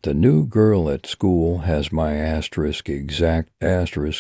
The new girl at school has my exact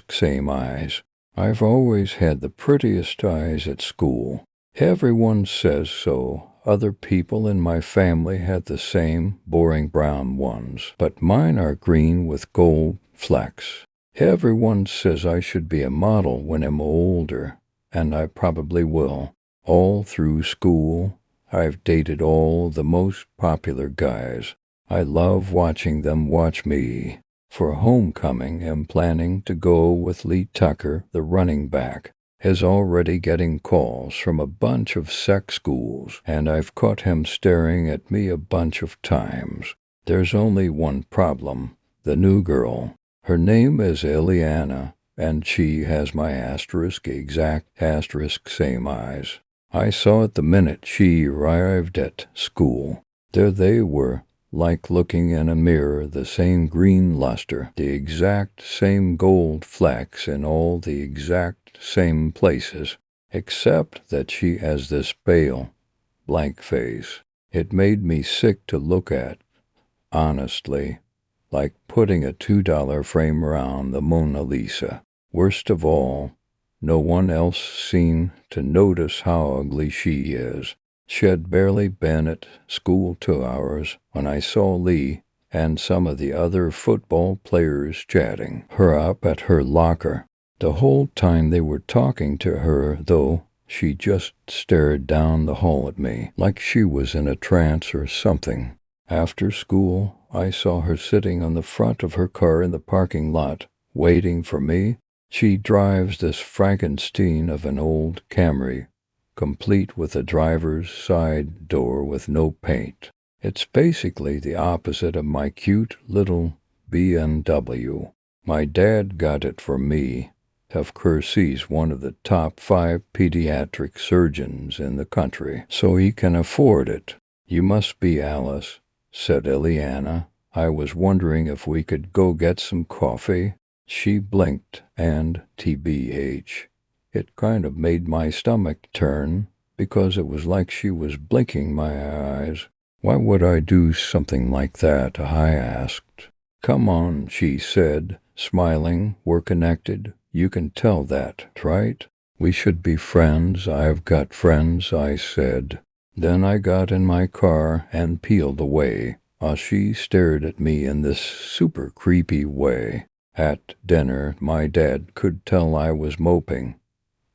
same eyes. I've always had the prettiest eyes at school. Everyone says so. Other people in my family had the same boring brown ones, but mine are green with gold flecks. Everyone says I should be a model when I'm older, and I probably will. All through school, I've dated all the most popular guys. I love watching them watch me. For homecoming, I'm planning to go with Lee Tucker, the running back. Is already getting calls from a bunch of sex schools, and I've caught him staring at me a bunch of times. There's only one problem. The new girl. Her name is Ileana, and she has my exact same eyes. I saw it the minute she arrived at school. There they were, like looking in a mirror, the same green luster, the exact same gold flecks in all the exact same places, except that she has this pale, blank face. It made me sick to look at, honestly, like putting a $2 frame around the Mona Lisa. Worst of all, no one else seemed to notice how ugly she is. She had barely been at school 2 hours when I saw Lee and some of the other football players chatting her up at her locker. The whole time they were talking to her, though, she just stared down the hall at me, like she was in a trance or something. After school, I saw her sitting on the front of her car in the parking lot, waiting for me. She drives this Frankenstein of an old Camry, complete with a driver's side door with no paint. It's basically the opposite of my cute little BMW. My dad got it for me. Of course, he's one of the top 5 pediatric surgeons in the country, so he can afford it. You must be Alice, said Ileana. I was wondering if we could go get some coffee. She blinked, and TBH. It kind of made my stomach turn, because it was like she was blinking my eyes. Why would I do something like that? I asked. Come on, she said, smiling. We're connected. You can tell that, right? We should be friends. I've got friends, I said. Then I got in my car and peeled away. She stared at me in this super creepy way. At dinner, my dad could tell I was moping,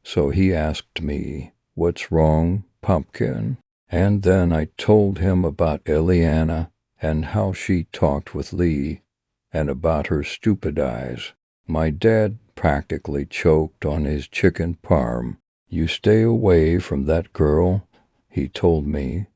so he asked me, "What's wrong, pumpkin?" And then I told him about Ileana and how she talked with Lee, and about her stupid eyes. My dad practically choked on his chicken parm. You stay away from that girl, he told me.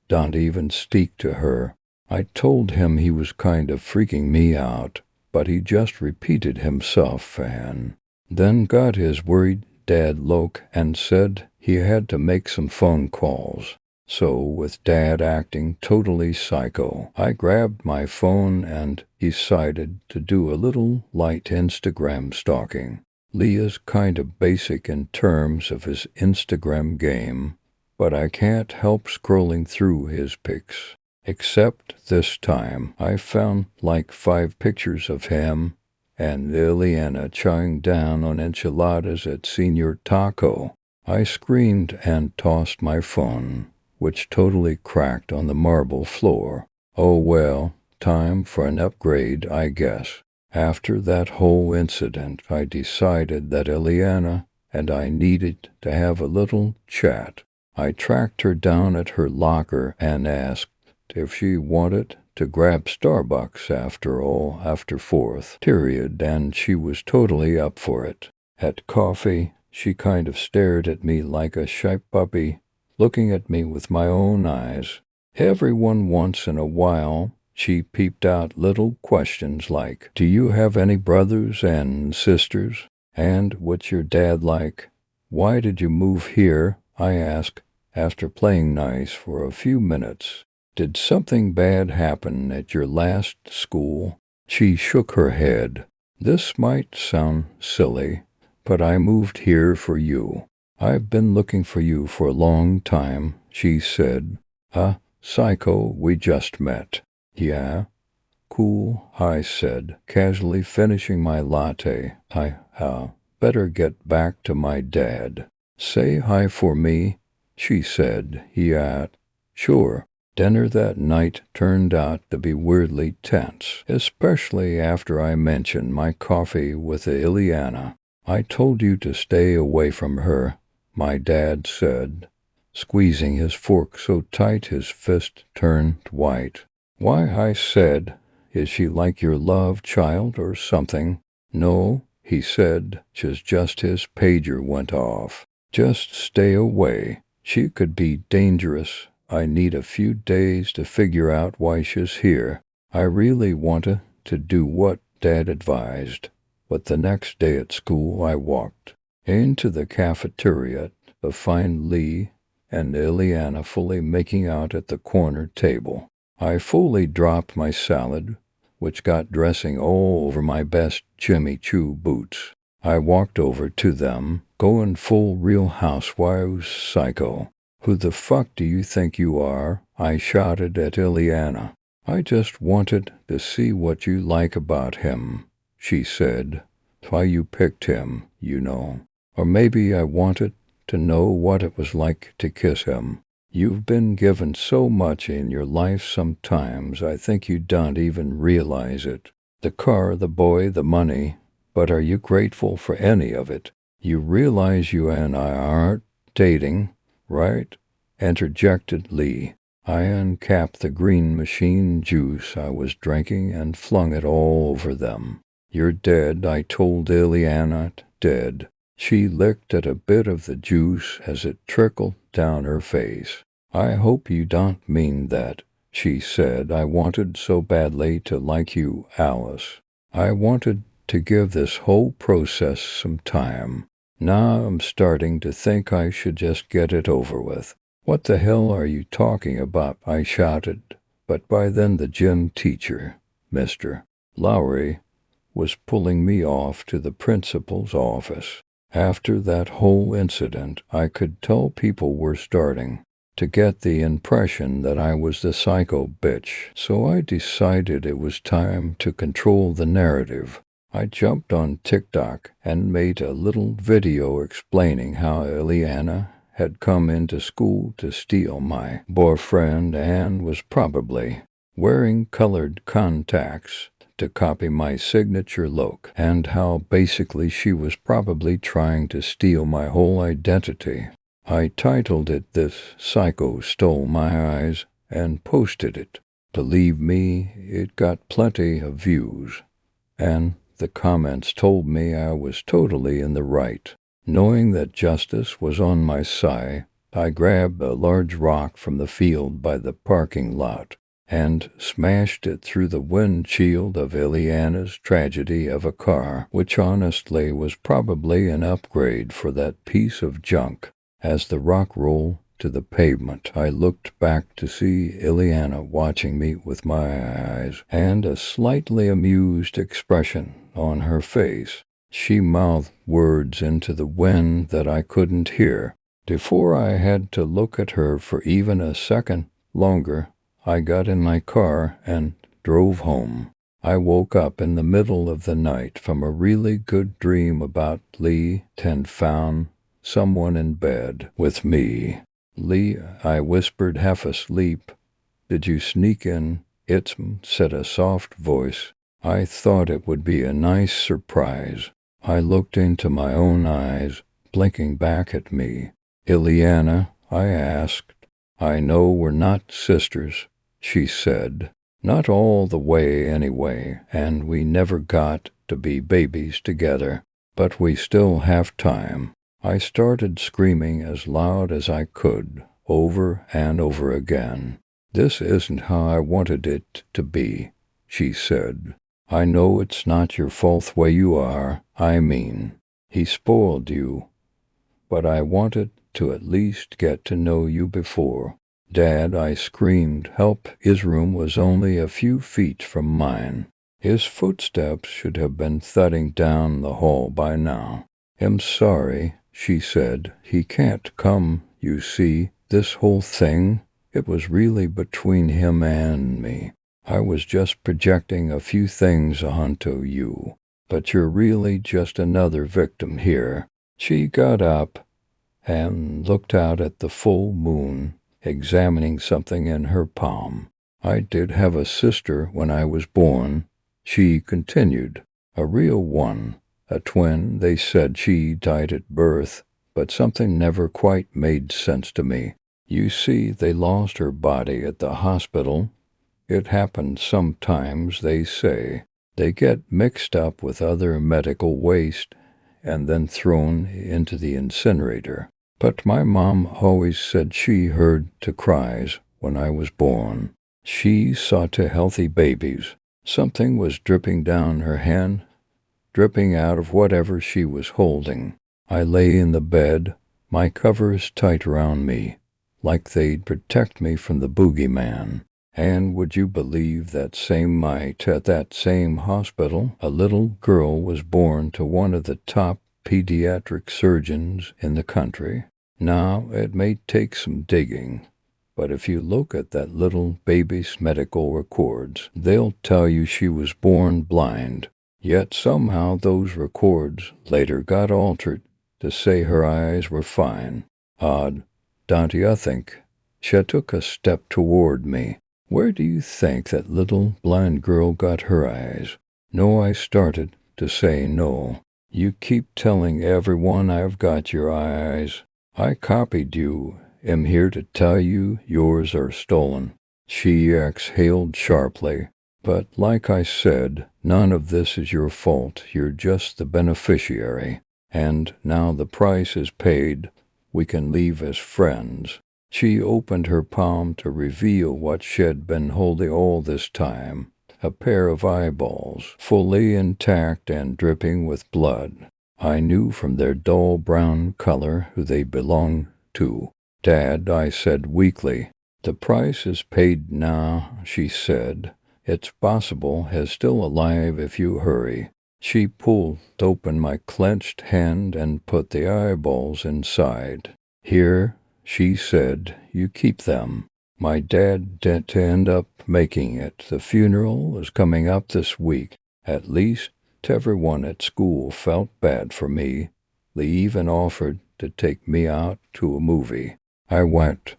Don't even speak to her. I told him he was kind of freaking me out, but he just repeated himself and then got his worried dad look and said he had to make some phone calls. So, with Dad acting totally psycho, I grabbed my phone and decided to do a little light Instagram stalking. Lee is kind of basic in terms of his Instagram game, but I can't help scrolling through his pics. Except this time, I found like 5 pictures of him and Ileana chowing down on enchiladas at Senior Taco. I screamed and tossed my phone, which totally cracked on the marble floor. Oh well, time for an upgrade, I guess. After that whole incident, I decided that Ileana and I needed to have a little chat. I tracked her down at her locker and asked if she wanted to grab Starbucks after 4th period, and she was totally up for it. At coffee, she kind of stared at me like a shy puppy, looking at me with my own eyes. Every once in a while, she peeped out little questions like, "Do you have any brothers and sisters? And what's your dad like? Why did you move here?" I asked, after playing nice for a few minutes. "Did something bad happen at your last school?" She shook her head. "This might sound silly, but I moved here for you. I've been looking for you for a long time," she said. Psycho, we just met." "Yeah? cool, I said, casually finishing my latte. I better get back to my dad. Say hi for me, she said. Yeah, sure. Dinner that night turned out to be weirdly tense, especially after I mentioned my coffee with Ileana. I told you to stay away from her, my dad said, squeezing his fork so tight his fist turned white. Why, I said, is she like your love child or something? No, he said, just his pager went off. Just stay away. She could be dangerous. I need a few days to figure out why she's here. I really wanted to do what Dad advised. But the next day at school I walked into the cafeteria to find Lee and Ileana fully making out at the corner table. I fully dropped my salad, which got dressing all over my best Jimmy Choo boots. I walked over to them, going full Real Housewives psycho. Who the fuck do you think you are? I shouted at Ileana. I just wanted to see what you like about him, she said. Why you picked him, you know. Or maybe I wanted to know what it was like to kiss him. You've been given so much in your life sometimes I think you don't even realize it. The car, the boy, the money. But are you grateful for any of it? You realize you and I aren't dating, right? Interjected Lee. I uncapped the green machine juice I was drinking and flung it all over them. You're dead, I told Ileana, dead. She licked at a bit of the juice as it trickled down her face. I hope you don't mean that, she said. I wanted so badly to like you, Alice. I wanted to give this whole process some time. Now I'm starting to think I should just get it over with. What the hell are you talking about? I shouted. But by then the gym teacher, Mr. Lowry, was pulling me off to the principal's office. After that whole incident, I could tell people were starting to get the impression that I was the psycho bitch, so I decided it was time to control the narrative. I jumped on TikTok and made a little video explaining how Ileana had come into school to steal my boyfriend and was probably wearing colored contacts to copy my signature look, and how basically she was probably trying to steal my whole identity. I titled it "This Psycho Stole My Eyes" and posted it. Believe me, it got plenty of views, and the comments told me I was totally in the right. Knowing that justice was on my side, I grabbed a large rock from the field by the parking lot and smashed it through the windshield of Ileana's tragedy of a car, which honestly was probably an upgrade for that piece of junk. As the rock rolled to the pavement, I looked back to see Ileana watching me with my eyes and a slightly amused expression on her face. She mouthed words into the wind that I couldn't hear. Before I had to look at her for even a second longer, I got in my car and drove home. I woke up in the middle of the night from a really good dream about Lee and found someone in bed with me. Lee, I whispered, half asleep. Did you sneak in? It said a soft voice. I thought it would be a nice surprise. I looked into my own eyes, blinking back at me. Ileana, I asked. I know we're not sisters, she said. Not all the way anyway, and we never got to be babies together. But we still have time. I started screaming as loud as I could, over and over again. This isn't how I wanted it to be, she said. I know it's not your fault the way you are. I mean, he spoiled you. But I wanted to at least get to know you before. Dad, I screamed. Help. His room was only a few feet from mine. His footsteps should have been thudding down the hall by now. I'm sorry, she said. He can't come, you see. This whole thing, it was really between him and me. I was just projecting a few things onto you, but you're really just another victim here." She got up and looked out at the full moon, examining something in her palm. "I did have a sister when I was born," she continued. "A real one, a twin. They said she died at birth, but something never quite made sense to me. You see, they lost her body at the hospital. It happens sometimes, they say. They get mixed up with other medical waste and then thrown into the incinerator. But my mom always said she heard the cries when I was born. She saw two healthy babies. Something was dripping down her hand, dripping out of whatever she was holding. I lay in the bed, my covers tight around me, like they'd protect me from the boogeyman. And would you believe that same night at that same hospital, a little girl was born to one of the top pediatric surgeons in the country? Now, it may take some digging, but if you look at that little baby's medical records, they'll tell you she was born blind. Yet somehow those records later got altered to say her eyes were fine. Odd, don't you think?" She took a step toward me. "Where do you think that little blind girl got her eyes?" "No," I started to say no. "You keep telling everyone I've got your eyes. I copied you. Am here to tell you yours are stolen." She exhaled sharply. "But like I said, none of this is your fault. You're just the beneficiary. And now the price is paid, we can leave as friends." She opened her palm to reveal what she'd been holding all this time, a pair of eyeballs, fully intact and dripping with blood. I knew from their dull brown color who they belonged to. "Dad," I said weakly. "The price is paid now," she said. "It's possible he's still alive if you hurry." She pulled open my clenched hand and put the eyeballs inside. "Here," she said, "you keep them. My dad didn't end up making it. The funeral is coming up this week. At least, everyone at school felt bad for me. They even offered to take me out to a movie. I went,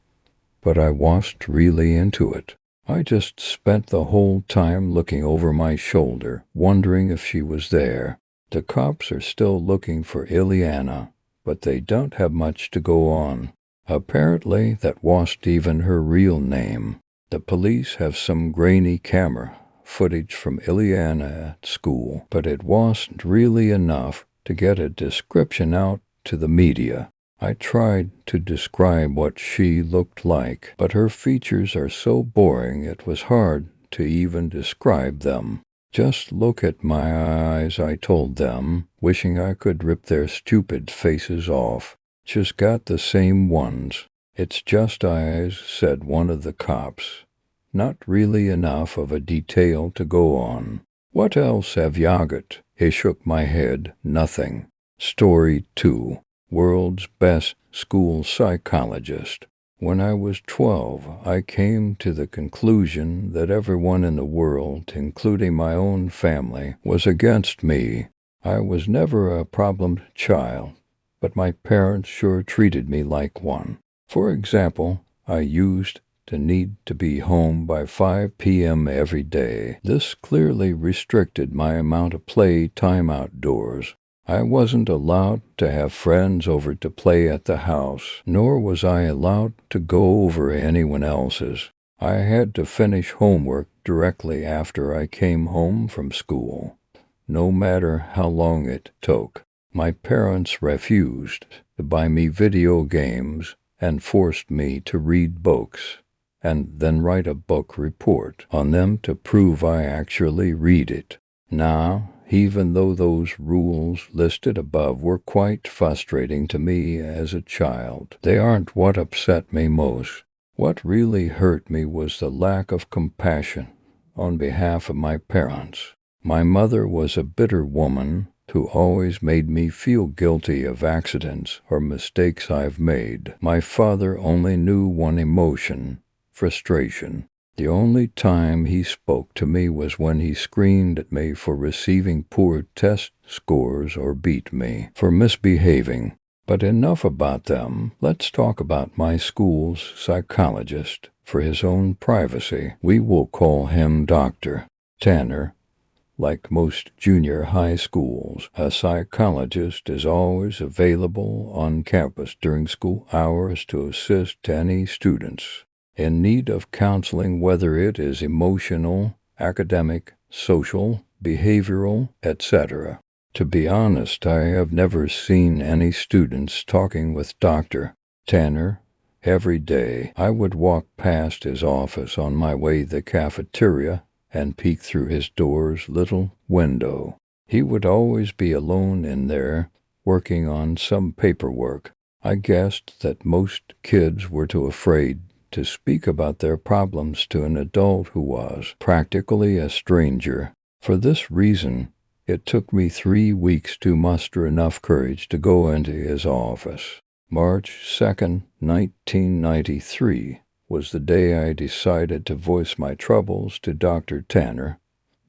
but I wasn't really into it. I just spent the whole time looking over my shoulder, wondering if she was there. The cops are still looking for Ileana, but they don't have much to go on. Apparently, that wasn't even her real name. The police have some grainy camera footage from Ileana at school, but it wasn't really enough to get a description out to the media. I tried to describe what she looked like, but her features are so boring it was hard to even describe them. "Just look at my eyes," I told them, wishing I could rip their stupid faces off. "Just got the same ones." "It's just eyes," said one of the cops. "Not really enough of a detail to go on." "What else have you got?" I shook my head. "Nothing." Story 2. World's best school psychologist. When I was 12, I came to the conclusion that everyone in the world, including my own family, was against me. I was never a problem child, but my parents sure treated me like one. For example, I used to need to be home by 5 p.m. every day. This clearly restricted my amount of play time outdoors. I wasn't allowed to have friends over to play at the house, nor was I allowed to go over anyone else's. I had to finish homework directly after I came home from school, no matter how long it took. My parents refused to buy me video games and forced me to read books and then write a book report on them to prove I actually read it. Now, even though those rules listed above were quite frustrating to me as a child, they aren't what upset me most. What really hurt me was the lack of compassion on behalf of my parents. My mother was a bitter woman who always made me feel guilty of accidents or mistakes I've made. My father only knew one emotion: frustration. The only time he spoke to me was when he screamed at me for receiving poor test scores or beat me for misbehaving. But enough about them. Let's talk about my school's psychologist. For his own privacy, we will call him Dr. Tanner. Like most junior high schools, a psychologist is always available on campus during school hours to assist any students in need of counseling, whether it is emotional, academic, social, behavioral, etc. To be honest, I have never seen any students talking with Dr. Tanner. Every day I would walk past his office on my way to the cafeteria and peek through his door's little window. He would always be alone in there, working on some paperwork. I guessed that most kids were too afraid to speak about their problems to an adult who was practically a stranger. For this reason, it took me 3 weeks to muster enough courage to go into his office. March 2nd, 1993 was the day I decided to voice my troubles to Dr. Tanner.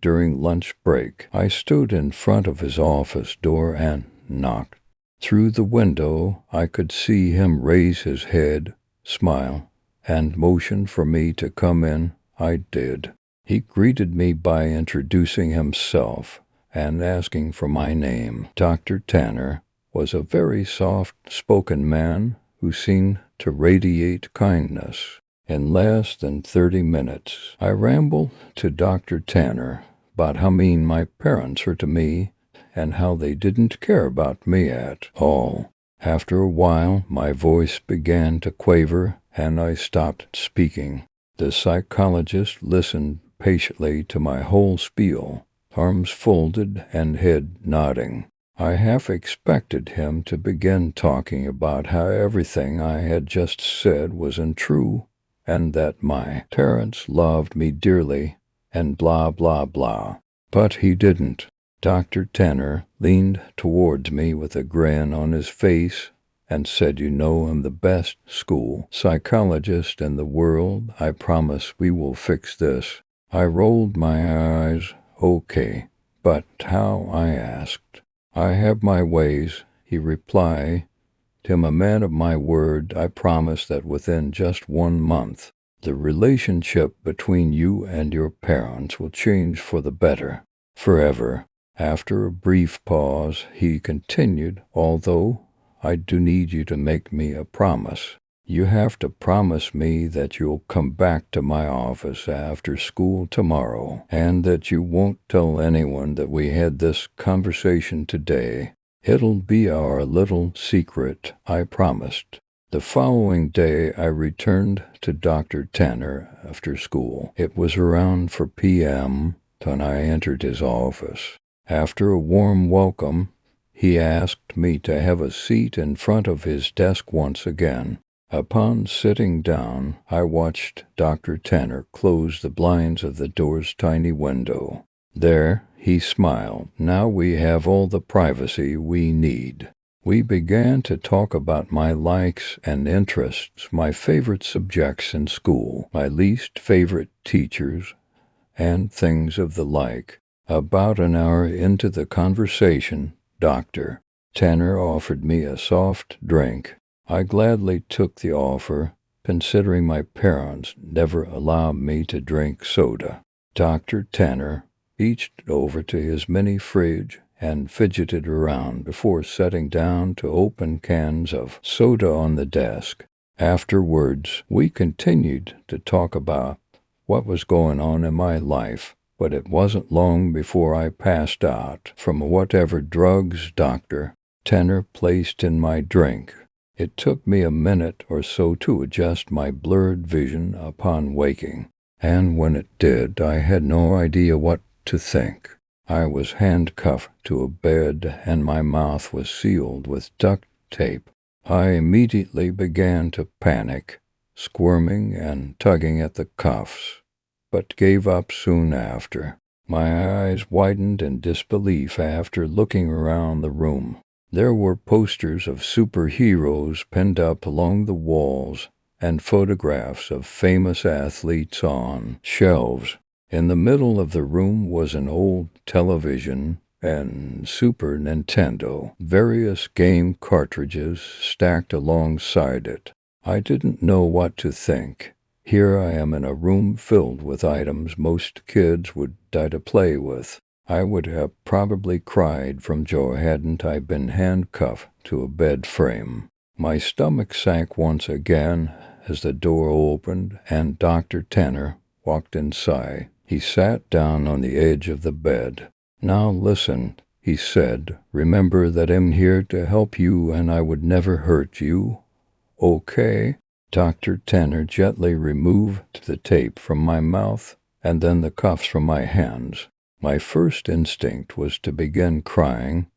During lunch break, I stood in front of his office door and knocked. Through the window, I could see him raise his head, smile, and motion for me to come in. I did. He greeted me by introducing himself and asking for my name. Dr. Tanner was a very soft-spoken man who seemed to radiate kindness. In less than 30 minutes, I rambled to Dr. Tanner about how mean my parents were to me and how they didn't care about me at all. After a while, my voice began to quaver and I stopped speaking. The psychologist listened patiently to my whole spiel, arms folded and head nodding. I half expected him to begin talking about how everything I had just said was untrue, and that my parents loved me dearly, and blah, blah, blah. But he didn't. Dr. Tanner leaned towards me with a grin on his face and said, "You know, I'm the best school psychologist in the world. I promise we will fix this." I rolled my eyes. "Okay, but how?" I asked. "I have my ways," he replied. "I'm a man of my word. I promise that within just 1 month, the relationship between you and your parents will change for the better, forever." After a brief pause, he continued, "Although I do need you to make me a promise. You have to promise me that you'll come back to my office after school tomorrow, and that you won't tell anyone that we had this conversation today. It'll be our little secret," I promised. The following day, I returned to Dr. Tanner after school. It was around 4 p.m. when I entered his office. After a warm welcome, he asked me to have a seat in front of his desk once again. Upon sitting down, I watched Dr. Tanner close the blinds of the door's tiny window. There, he smiled. "Now we have all the privacy we need." We began to talk about my likes and interests, my favorite subjects in school, my least favorite teachers, and things of the like. About an hour into the conversation, Dr. Tanner offered me a soft drink. I gladly took the offer, considering my parents never allowed me to drink soda. Dr. Tanner reached over to his mini fridge and fidgeted around before setting down to open cans of soda on the desk. Afterwards, we continued to talk about what was going on in my life, but it wasn't long before I passed out from whatever drugs Dr. Tanner placed in my drink. It took me a minute or so to adjust my blurred vision upon waking, and when it did, I had no idea what to think. I was handcuffed to a bed, and my mouth was sealed with duct tape. I immediately began to panic, squirming and tugging at the cuffs, but gave up soon after. My eyes widened in disbelief after looking around the room. There were posters of superheroes pinned up along the walls, and photographs of famous athletes on shelves. In the middle of the room was an old television and Super Nintendo, various game cartridges stacked alongside it. I didn't know what to think. Here I am in a room filled with items most kids would die to play with. I would have probably cried from joy hadn't I been handcuffed to a bed frame. My stomach sank once again as the door opened and Dr. Tanner walked inside. He sat down on the edge of the bed. "Now listen," he said. "Remember that I'm here to help you and I would never hurt you. Okay?" Dr. Tanner gently removed the tape from my mouth and then the cuffs from my hands. My first instinct was to begin crying,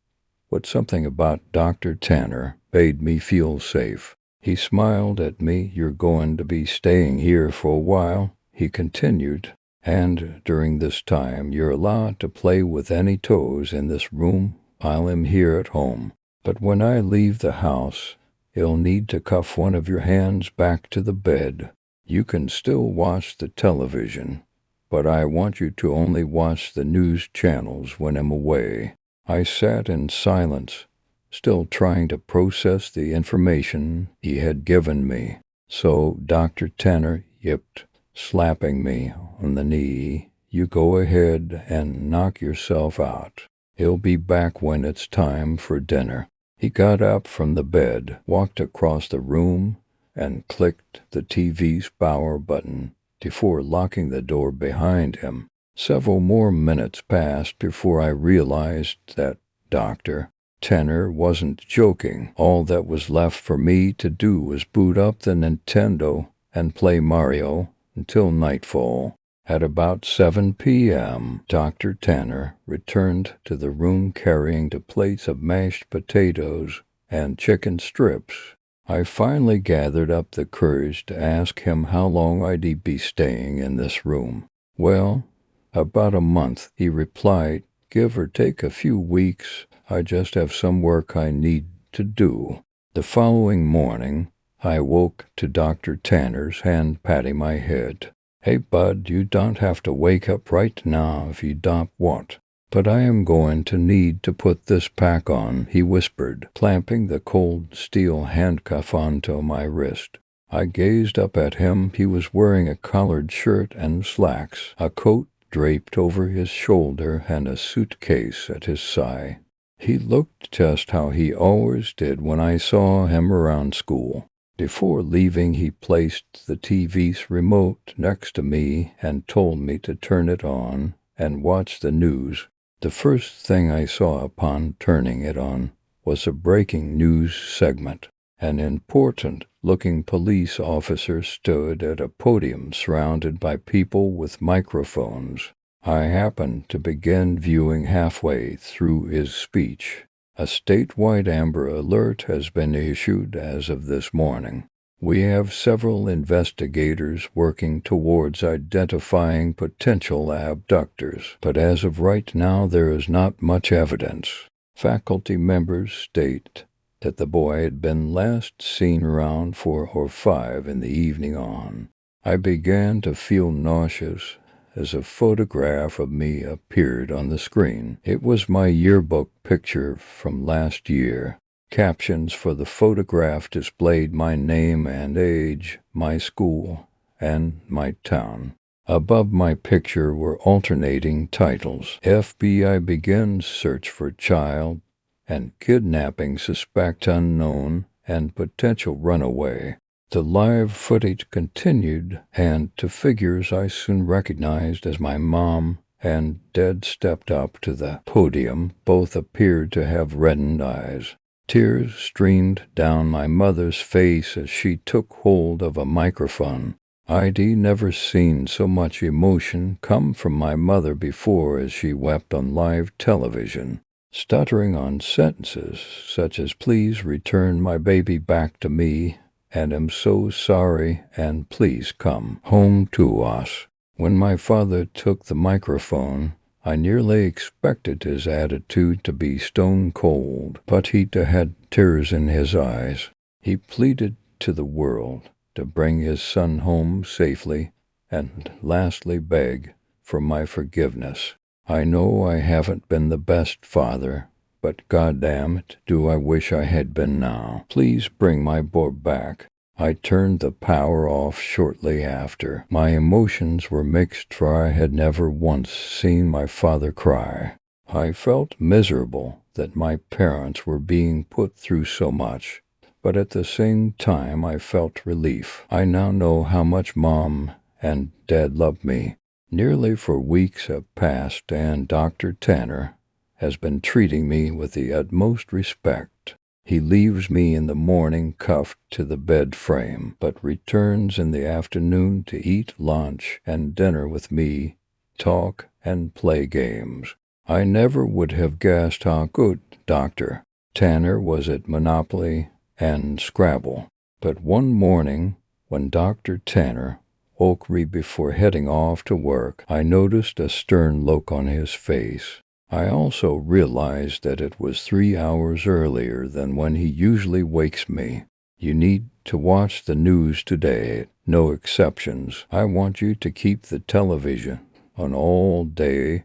but something about Dr. Tanner made me feel safe. He smiled at me. "You're going to be staying here for a while," he continued. "And during this time, you're allowed to play with any toys in this room while I'm here at home. But when I leave the house, you'll need to cuff one of your hands back to the bed. You can still watch the television, but I want you to only watch the news channels when I'm away." I sat in silence, still trying to process the information he had given me. So Dr. Tanner yipped, slapping me on the knee. "You go ahead and knock yourself out. He'll be back when it's time for dinner." He got up from the bed, walked across the room, and clicked the TV's power button before locking the door behind him. Several more minutes passed before I realized that Dr. Tanner wasn't joking. All that was left for me to do was boot up the Nintendo and play Mario until nightfall. At about 7 p.m., Dr. Tanner returned to the room carrying 2 plates of mashed potatoes and chicken strips. I finally gathered up the courage to ask him how long I'd be staying in this room. "Well, about a month," he replied. "Give or take a few weeks. I just have some work I need to do." The following morning, I woke to Dr. Tanner's hand patting my head. "Hey, bud, you don't have to wake up right now if you don't want. But I am going to need to put this pack on," he whispered, clamping the cold steel handcuff onto my wrist. I gazed up at him. He was wearing a collared shirt and slacks, a coat draped over his shoulder, and a suitcase at his side. He looked just how he always did when I saw him around school. Before leaving, he placed the TV's remote next to me and told me to turn it on and watch the news. The first thing I saw upon turning it on was a breaking news segment. An important-looking police officer stood at a podium surrounded by people with microphones. I happened to begin viewing halfway through his speech. "A statewide Amber Alert has been issued as of this morning. We have several investigators working towards identifying potential abductors, but as of right now there is not much evidence. Faculty members state that the boy had been last seen around 4 or 5 in the evening on." I began to feel nauseous as a photograph of me appeared on the screen. It was my yearbook picture from last year. Captions for the photograph displayed my name and age, my school, and my town. Above my picture were alternating titles: FBI begins search for child, and kidnapping suspect unknown, and potential runaway. The live footage continued, and 2 figures I soon recognized as my mom and Dad stepped up to the podium. Both appeared to have reddened eyes. Tears streamed down my mother's face as she took hold of a microphone. I'd never seen so much emotion come from my mother before as she wept on live television, stuttering on sentences such as "Please return my baby back to me," and "I'm so sorry," and "Please come home to us." When my father took the microphone, I nearly expected his attitude to be stone cold, but he had tears in his eyes. He pleaded to the world to bring his son home safely, and lastly beg for my forgiveness. I know I haven't been the best father, but goddamn it, do I wish I had been now. Please bring my boy back. I turned the power off shortly after. My emotions were mixed, for I had never once seen my father cry. I felt miserable that my parents were being put through so much, but at the same time I felt relief. I now know how much Mom and Dad loved me. Nearly 4 weeks have passed, and Dr. Tanner has been treating me with the utmost respect. He leaves me in the morning cuffed to the bed frame, but returns in the afternoon to eat lunch and dinner with me, talk, and play games. I never would have guessed how good Dr. Tanner was at Monopoly and Scrabble. But one morning, when Dr. Tanner woke me before heading off to work, I noticed a stern look on his face. I also realized that it was 3 hours earlier than when he usually wakes me. You need to watch the news today, no exceptions. I want you to keep the television on all day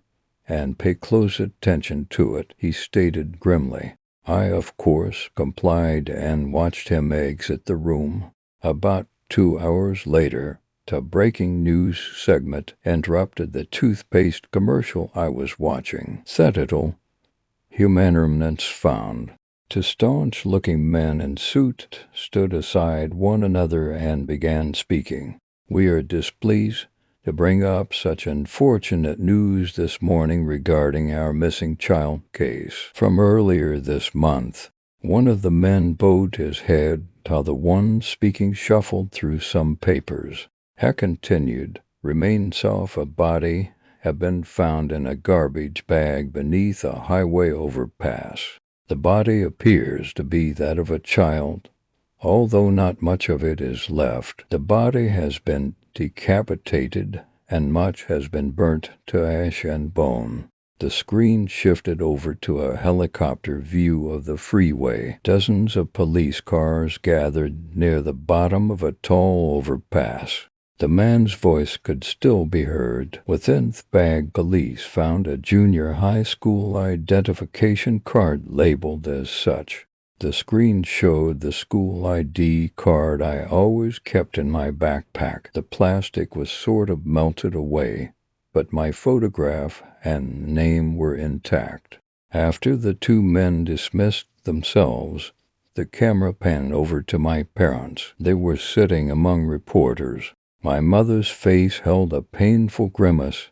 and pay close attention to it, he stated grimly. I, of course, complied and watched him exit the room. About 2 hours later, a breaking news segment interrupted the toothpaste commercial I was watching. Citadel Humanuments found. 2 staunch-looking men in suits stood aside one another and began speaking. We are displeased to bring up such unfortunate news this morning regarding our missing child case from earlier this month. One of the men bowed his head while the one speaking shuffled through some papers. He continued, remains of a body have been found in a garbage bag beneath a highway overpass. The body appears to be that of a child, although not much of it is left. The body has been decapitated and much has been burnt to ash and bone. The screen shifted over to a helicopter view of the freeway. Dozens of police cars gathered near the bottom of a tall overpass. The man's voice could still be heard. Within the bag, police found a junior high school identification card labeled as such. The screen showed the school ID card I always kept in my backpack. The plastic was sort of melted away, but my photograph and name were intact. After the 2 men dismissed themselves, the camera panned over to my parents. They were sitting among reporters. My mother's face held a painful grimace,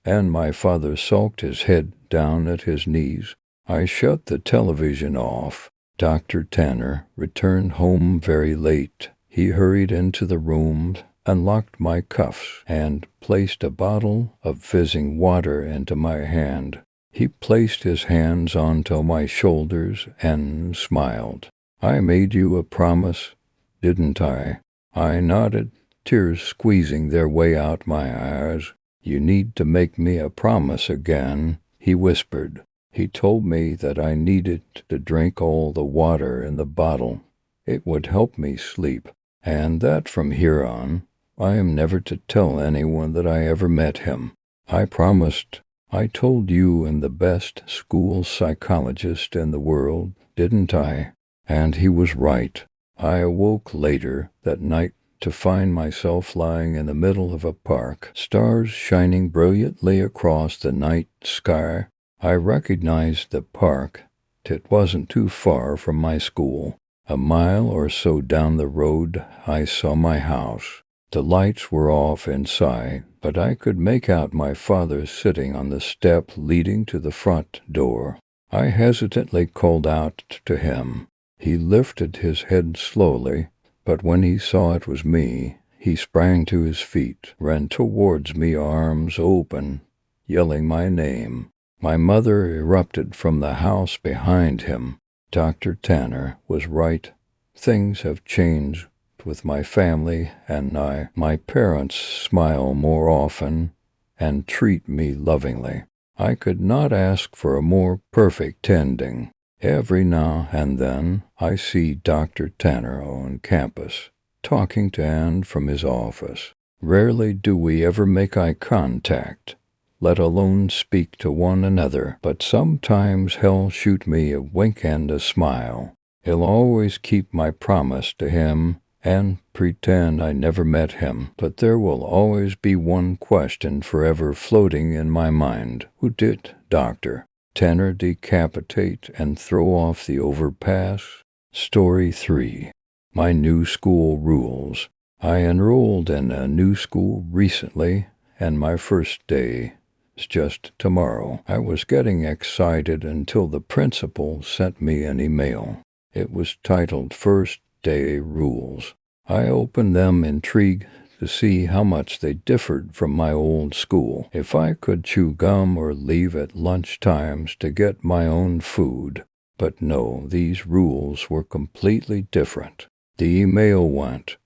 and my father sulked his head down at his knees. I shut the television off. Dr. Tanner returned home very late. He hurried into the room, unlocked my cuffs, and placed a bottle of fizzing water into my hand. He placed his hands onto my shoulders and smiled. I made you a promise, didn't I? I nodded, tears squeezing their way out my eyes. You need to make me a promise again, he whispered. He told me that I needed to drink all the water in the bottle. It would help me sleep, and that from here on, I am never to tell anyone that I ever met him. I promised. I told you and the best school psychologist in the world, didn't I? And he was right. I awoke later that night to find myself lying in the middle of a park, stars shining brilliantly across the night sky. I recognized the park. It wasn't too far from my school. A mile or so down the road, I saw my house. The lights were off inside, but I could make out my father sitting on the step leading to the front door. I hesitantly called out to him. He lifted his head slowly, but when he saw it was me, he sprang to his feet, ran towards me, arms open, yelling my name. My mother erupted from the house behind him. Dr. Tanner was right. Things have changed with my family and I. My parents smile more often and treat me lovingly. I could not ask for a more perfect ending. Every now and then I see Dr. Tanner on campus, talking to Anne from his office. Rarely do we ever make eye contact, let alone speak to one another, but sometimes he'll shoot me a wink and a smile. He'll always keep my promise to him and pretend I never met him, but there will always be one question forever floating in my mind. Who did Dr. Tanner decapitate and throw off the overpass? Story 3. My new school rules. I enrolled in a new school recently, and my first day is just tomorrow. I was getting excited until the principal sent me an email. It was titled First Day Rules. I opened them intrigued to see how much they differed from my old school. If I could chew gum or leave at lunch times to get my own food. But no, these rules were completely different. The email went,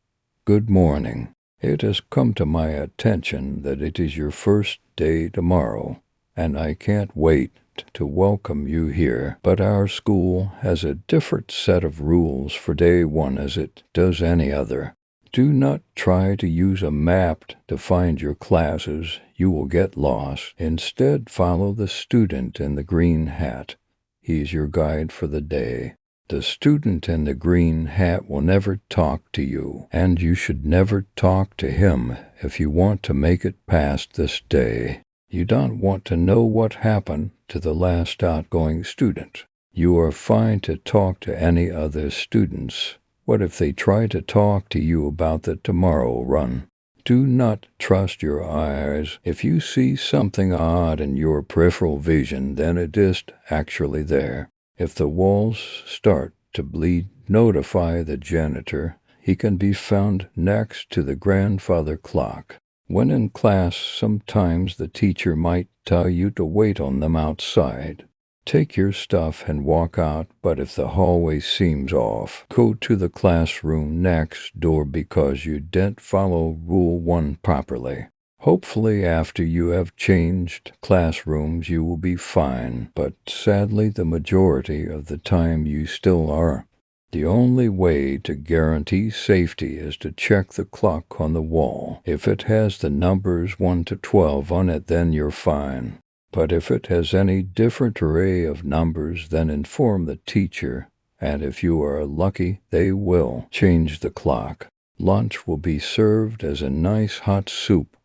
"Good morning. It has come to my attention that it is your first day tomorrow, and I can't wait to welcome you here, but our school has a different set of rules for day one as it does any other. Do not try to use a map to find your classes. You will get lost. Instead, follow the student in the green hat. He's your guide for the day. The student in the green hat will never talk to you, and you should never talk to him if you want to make it past this day. You don't want to know what happened to the last outgoing student. You are fine to talk to any other students. What if they try to talk to you about the tomorrow run? Do not trust your eyes. If you see something odd in your peripheral vision, then it is actually there. If the walls start to bleed, notify the janitor. He can be found next to the grandfather clock. When in class, sometimes the teacher might tell you to wait on them outside. Take your stuff and walk out, but if the hallway seems off, go to the classroom next door because you didn't follow Rule 1 properly. Hopefully after you have changed classrooms you will be fine, but sadly the majority of the time you still are. The only way to guarantee safety is to check the clock on the wall. If it has the numbers 1 to 12 on it, then you're fine. But if it has any different array of numbers, then inform the teacher, and if you are lucky, they will change the clock. Lunch will be served as a nice hot soup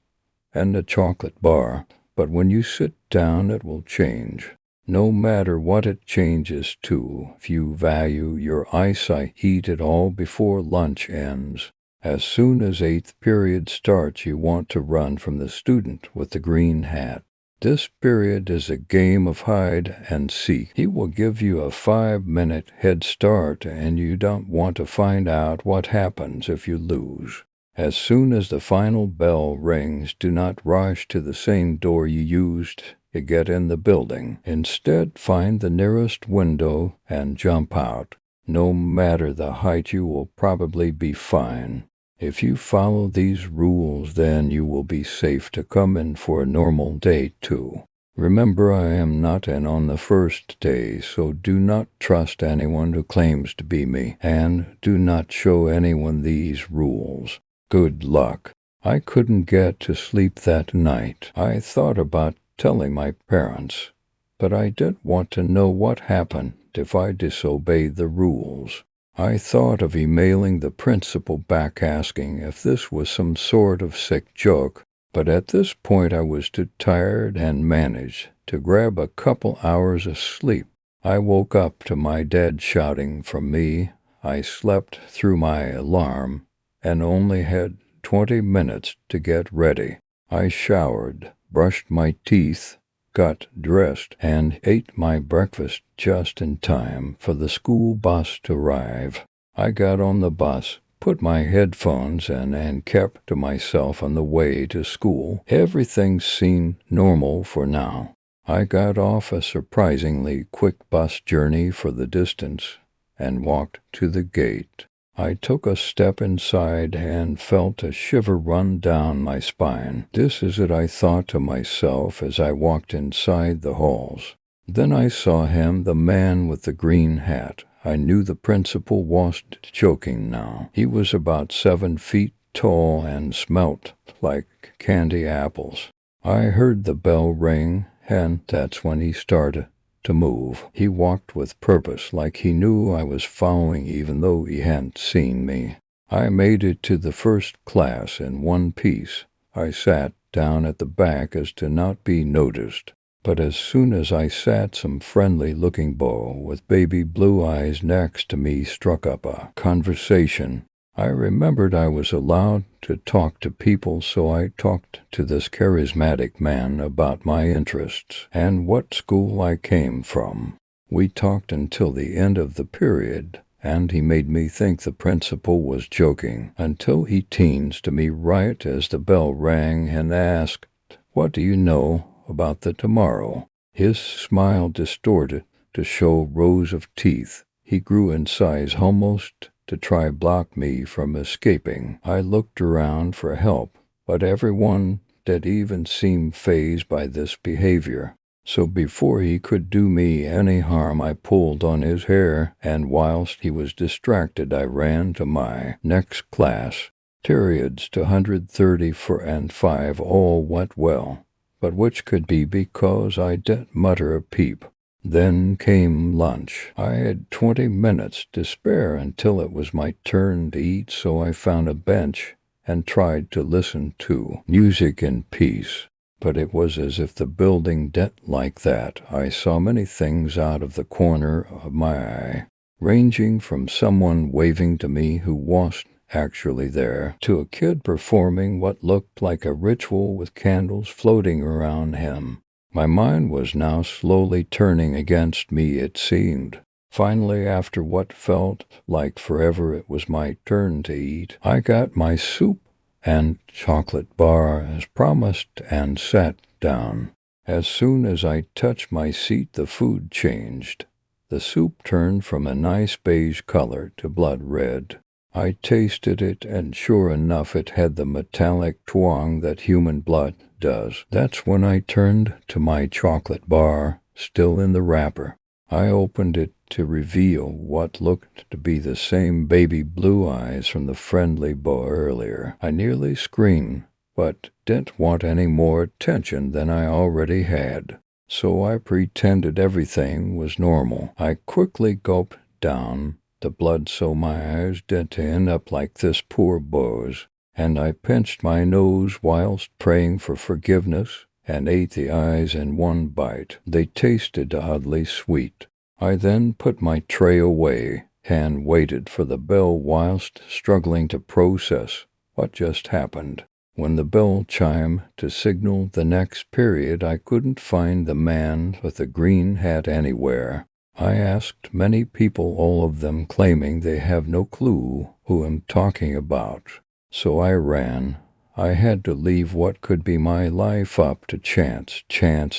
and a chocolate bar, but when you sit down it will change. No matter what it changes to, if you value your eyesight, eat it all before lunch ends. As soon as 8th period starts, you want to run from the student with the green hat. This period is a game of hide and seek. He will give you a 5-minute head start, and you don't want to find out what happens if you lose. As soon as the final bell rings, do not rush to the same door you used to get in the building. Instead, find the nearest window and jump out. No matter the height, you will probably be fine. If you follow these rules, then you will be safe to come in for a normal day too. Remember, I am not in on the first day, so do not trust anyone who claims to be me, and do not show anyone these rules. Good luck. I couldn't get to sleep that night. I thought about telling my parents, but I didn't want to know what happened if I disobeyed the rules. I thought of emailing the principal back asking if this was some sort of sick joke, but at this point I was too tired and managed to grab a couple hours of sleep. I woke up to my dad shouting from me. I slept through my alarm and only had 20 minutes to get ready. I showered, brushed my teeth, got dressed, and ate my breakfast just in time for the school bus to arrive. I got on the bus, put my headphones in, and kept to myself on the way to school. Everything seemed normal for now. I got off a surprisingly quick bus journey for the distance and walked to the gate. I took a step inside and felt a shiver run down my spine. This is it, I thought to myself as I walked inside the halls. Then I saw him, the man with the green hat. I knew the principal wasn't joking now. He was about 7 feet tall and smelt like candy apples. I heard the bell ring, and that's when he started to move. He walked with purpose, like he knew I was following even though he hadn't seen me. I made it to the first class in one piece. I sat down at the back as to not be noticed. But as soon as I sat, some friendly-looking boy with baby blue eyes next to me struck up a conversation. I remembered I was allowed to talk to people, so I talked to this charismatic man about my interests and what school I came from. We talked until the end of the period, and he made me think the principal was joking, until he teased to me right as the bell rang and asked, "What do you know about the tomorrow?" His smile distorted to show rows of teeth. He grew in size almost to try block me from escaping. I looked around for help, but everyone did even seem fazed by this behavior. So before he could do me any harm, I pulled on his hair, and whilst he was distracted, I ran to my next class. Periods to 134 and 5 all went well, but which could be because I didn't mutter a peep. Then came lunch. I had 20 minutes to spare until it was my turn to eat, so I found a bench and tried to listen to music in peace. But it was as if the building didn't like that. I saw many things out of the corner of my eye, ranging from someone waving to me who wasn't actually there, to a kid performing what looked like a ritual with candles floating around him. My mind was now slowly turning against me, it seemed. Finally, after what felt like forever, it was my turn to eat. I got my soup and chocolate bar as promised and sat down. As soon as I touched my seat, the food changed. The soup turned from a nice beige color to blood red. I tasted it, and sure enough, it had the metallic twang that human blood does. That's when I turned to my chocolate bar, still in the wrapper. I opened it to reveal what looked to be the same baby blue eyes from the friendly boy earlier. I nearly screamed, but didn't want any more attention than I already had. So I pretended everything was normal. I quickly gulped down the blood so my eyes didn't end up like this poor boy's, and I pinched my nose whilst praying for forgiveness and ate the eyes in one bite. They tasted oddly sweet. I then put my tray away and waited for the bell whilst struggling to process what just happened. When the bell chimed to signal the next period, I couldn't find the man with the green hat anywhere. I asked many people, all of them claiming they have no clue who I'm talking about. So I ran. I had to leave what could be my life up to chance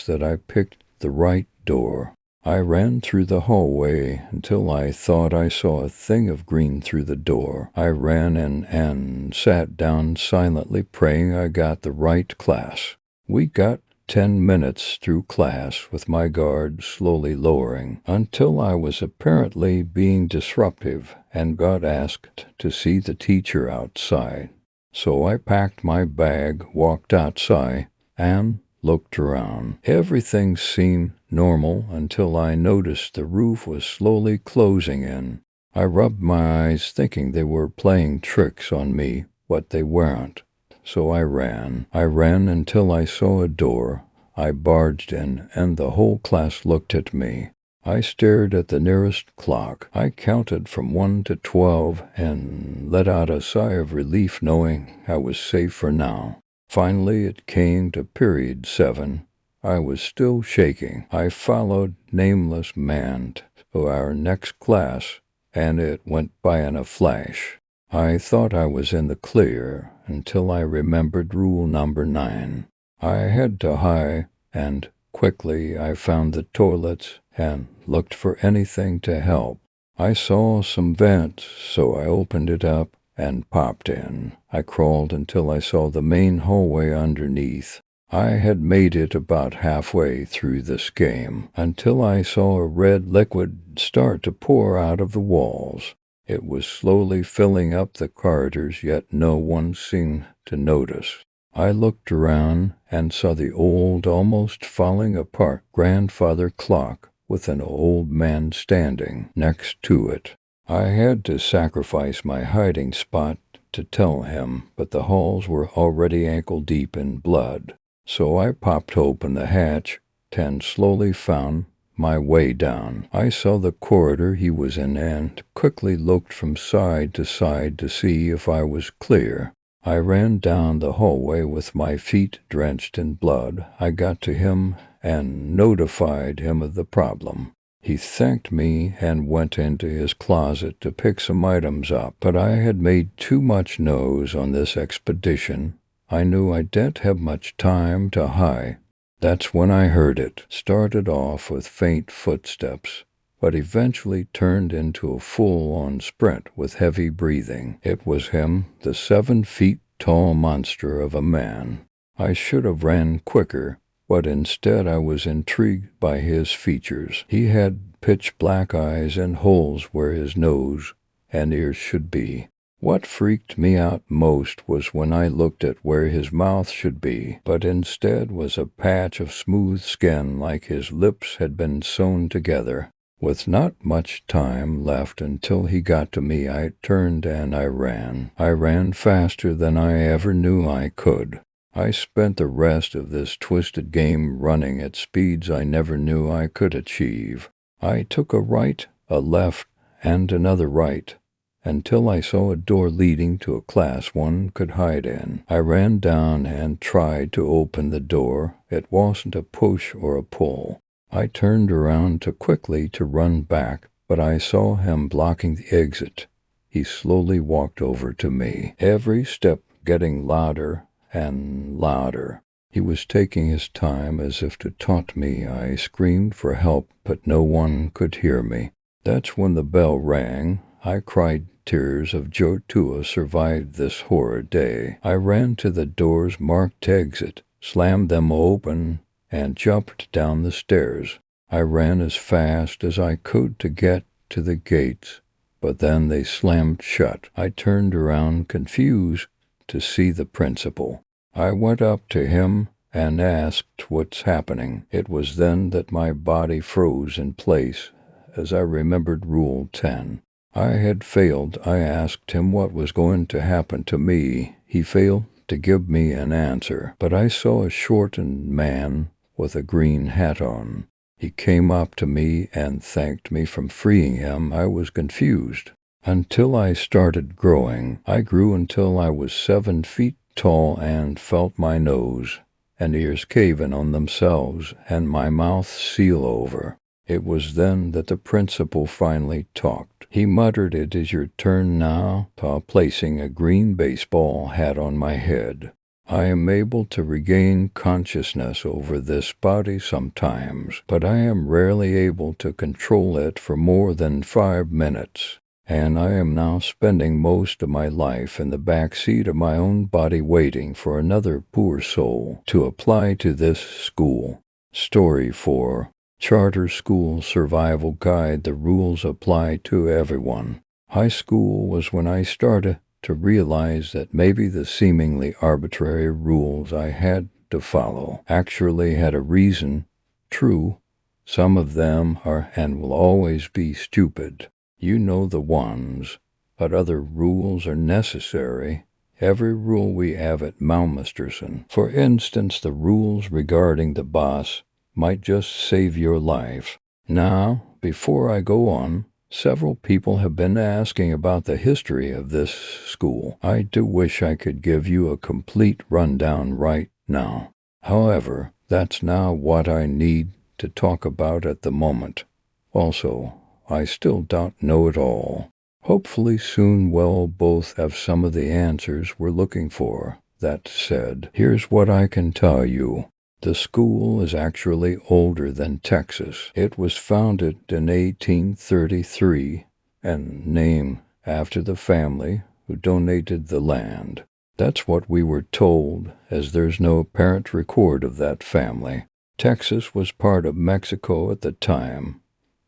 that I picked the right door. I ran through the hallway until I thought I saw a thing of green through the door. I ran in and sat down silently, praying I got the right class. We got 10 minutes through class with my guard slowly lowering until I was apparently being disruptive and got asked to see the teacher outside. So I packed my bag, walked outside, and looked around. Everything seemed normal until I noticed the roof was slowly closing in. I rubbed my eyes thinking they were playing tricks on me, but they weren't. So I ran until I saw a door. I barged in, and the whole class looked at me. I stared at the nearest clock. I counted from 1 to 12 and let out a sigh of relief knowing I was safe for now. Finally, it came to period 7. I was still shaking. I followed nameless man to our next class, and it went by in a flash. I thought I was in the clear until I remembered rule number 9. I had to hide, and quickly I found the toilets and looked for anything to help. I saw some vents, so I opened it up and popped in. I crawled until I saw the main hallway underneath. I had made it about halfway through this game until I saw a red liquid start to pour out of the walls. It was slowly filling up the corridors, yet no one seemed to notice. I looked around and saw the old, almost falling apart grandfather clock with an old man standing next to it. I had to sacrifice my hiding spot to tell him, but the halls were already ankle-deep in blood. So I popped open the hatch and slowly found my way down. I saw the corridor he was in and quickly looked from side to see if I was clear. I ran down the hallway with my feet drenched in blood. I got to him and notified him of the problem. He thanked me and went into his closet to pick some items up, but I had made too much noise on this expedition. I knew I didn't have much time to hide. That's when I heard it. Started off with faint footsteps, but eventually turned into a full-on sprint with heavy breathing. It was him, the 7-feet-tall monster of a man. I should have ran quicker, but instead I was intrigued by his features. He had pitch-black eyes and holes where his nose and ears should be. What freaked me out most was when I looked at where his mouth should be, but instead was a patch of smooth skin like his lips had been sewn together. With not much time left until he got to me, I turned and I ran. I ran faster than I ever knew I could. I spent the rest of this twisted game running at speeds I never knew I could achieve. I took a right, a left, and another right, until I saw a door leading to a class one could hide in. I ran down and tried to open the door. It wasn't a push or a pull. I turned around too quickly to run back, but I saw him blocking the exit. He slowly walked over to me, every step getting louder and louder. He was taking his time as if to taunt me. I screamed for help, but no one could hear me. That's when the bell rang. I cried tears of joy to have survived this horrid day. I ran to the doors marked exit, slammed them open, and jumped down the stairs. I ran as fast as I could to get to the gates, but then they slammed shut. I turned around confused to see the principal. I went up to him and asked what's happening. It was then that my body froze in place as I remembered Rule 10. I had failed. I asked him what was going to happen to me. He failed to give me an answer, but I saw a shortened man with a green hat on. He came up to me and thanked me for freeing him. I was confused until I started growing. I grew until I was 7 feet tall and felt my nose and ears cave in on themselves and my mouth seal over. It was then that the principal finally talked. He muttered, "It is your turn now," placing a green baseball hat on my head. I am able to regain consciousness over this body sometimes, but I am rarely able to control it for more than 5 minutes. And I am now spending most of my life in the back seat of my own body waiting for another poor soul to apply to this school. Story 4. Charter School Survival Guide. The rules apply to everyone. High school was when I started to realize that maybe the seemingly arbitrary rules I had to follow actually had a reason. True, some of them are and will always be stupid. You know the ones, but other rules are necessary. Every rule we have at Malmasterson, for instance, the rules regarding the boss, might just save your life. Now, before I go on, several people have been asking about the history of this school. I do wish I could give you a complete rundown right now. However, that's not what I need to talk about at the moment. Also, I still don't know it all. Hopefully soon we'll both have some of the answers we're looking for. That said, here's what I can tell you. The school is actually older than Texas. It was founded in 1833 and named after the family who donated the land. That's what we were told, as there's no apparent record of that family. Texas was part of Mexico at the time,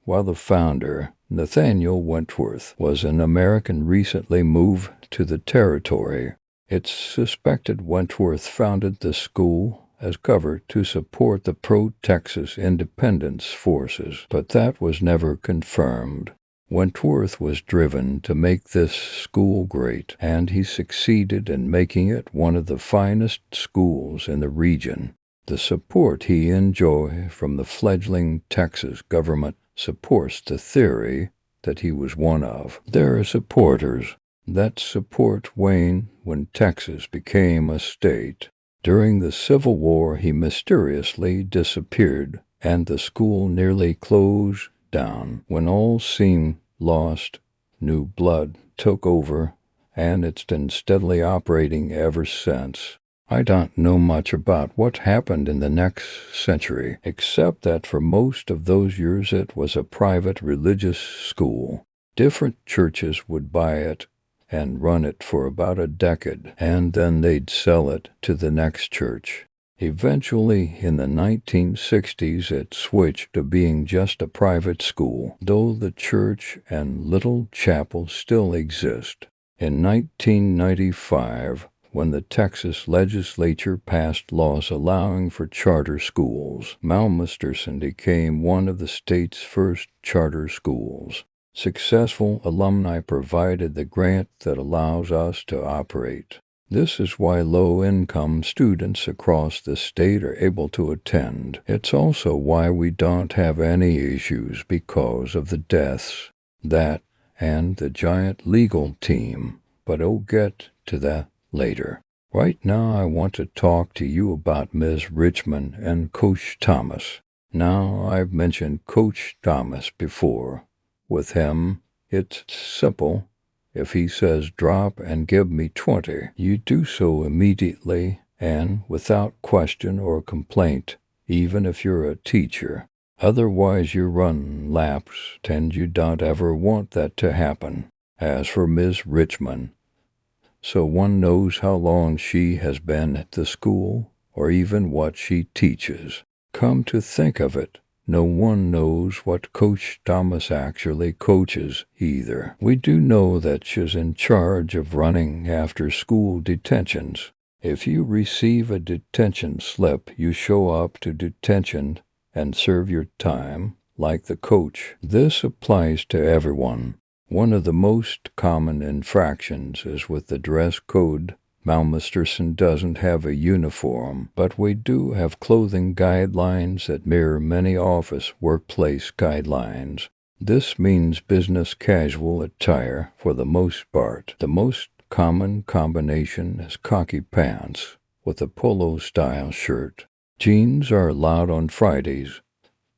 while the founder, Nathaniel Wentworth, was an American recently moved to the territory. It's suspected Wentworth founded the school as cover to support the pro-Texas independence forces, but that was never confirmed. Wentworth was driven to make this school great, and he succeeded in making it one of the finest schools in the region. The support he enjoyed from the fledgling Texas government supports the theory that he was one of their supporters. That support waned when Texas became a state. During the Civil War, he mysteriously disappeared, and the school nearly closed down. When all seemed lost, new blood took over, and it's been steadily operating ever since. I don't know much about what happened in the next century, except that for most of those years it was a private religious school. Different churches would buy it and run it for about a decade, and then they'd sell it to the next church. Eventually, in the 1960s, it switched to being just a private school, though the church and little chapel still exist. In 1995, when the Texas legislature passed laws allowing for charter schools, Malmasterson became one of the state's first charter schools. Successful alumni provided the grant that allows us to operate. This is why low-income students across the state are able to attend. It's also why we don't have any issues because of the deaths, that, and the giant legal team. But I'll get to that later. Right now I want to talk to you about Ms. Richmond and Coach Thomas. Now, I've mentioned Coach Thomas before. With him, it's simple. If he says drop and give me 20, you do so immediately and without question or complaint, even if you're a teacher. Otherwise you run laps, and you don't ever want that to happen. As for Ms. Richmond, so one knows how long she has been at the school, or even what she teaches. Come to think of it, no one knows what Coach Thomas actually coaches either. We do know that she's in charge of running after-school detentions. If you receive a detention slip, you show up to detention and serve your time, like the coach. This applies to everyone. One of the most common infractions is with the dress code. Malmasterson doesn't have a uniform, but we do have clothing guidelines that mirror many office workplace guidelines. This means business casual attire for the most part. The most common combination is khaki pants with a polo-style shirt. Jeans are allowed on Fridays.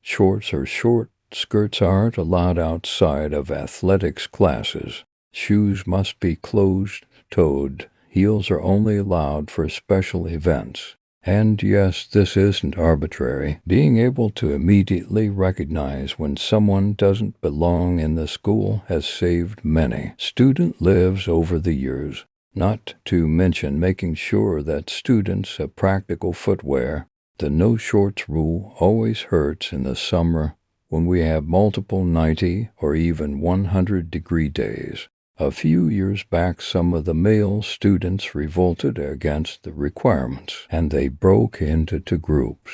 Shorts or short skirts aren't allowed outside of athletics classes. Shoes must be closed-toed. Heels are only allowed for special events. And yes, this isn't arbitrary. Being able to immediately recognize when someone doesn't belong in the school has saved many student lives over the years. Not to mention making sure that students have practical footwear. The no shorts rule always hurts in the summer when we have multiple 90 or even 100-degree days. A few years back, some of the male students revolted against the requirements, and they broke into two groups.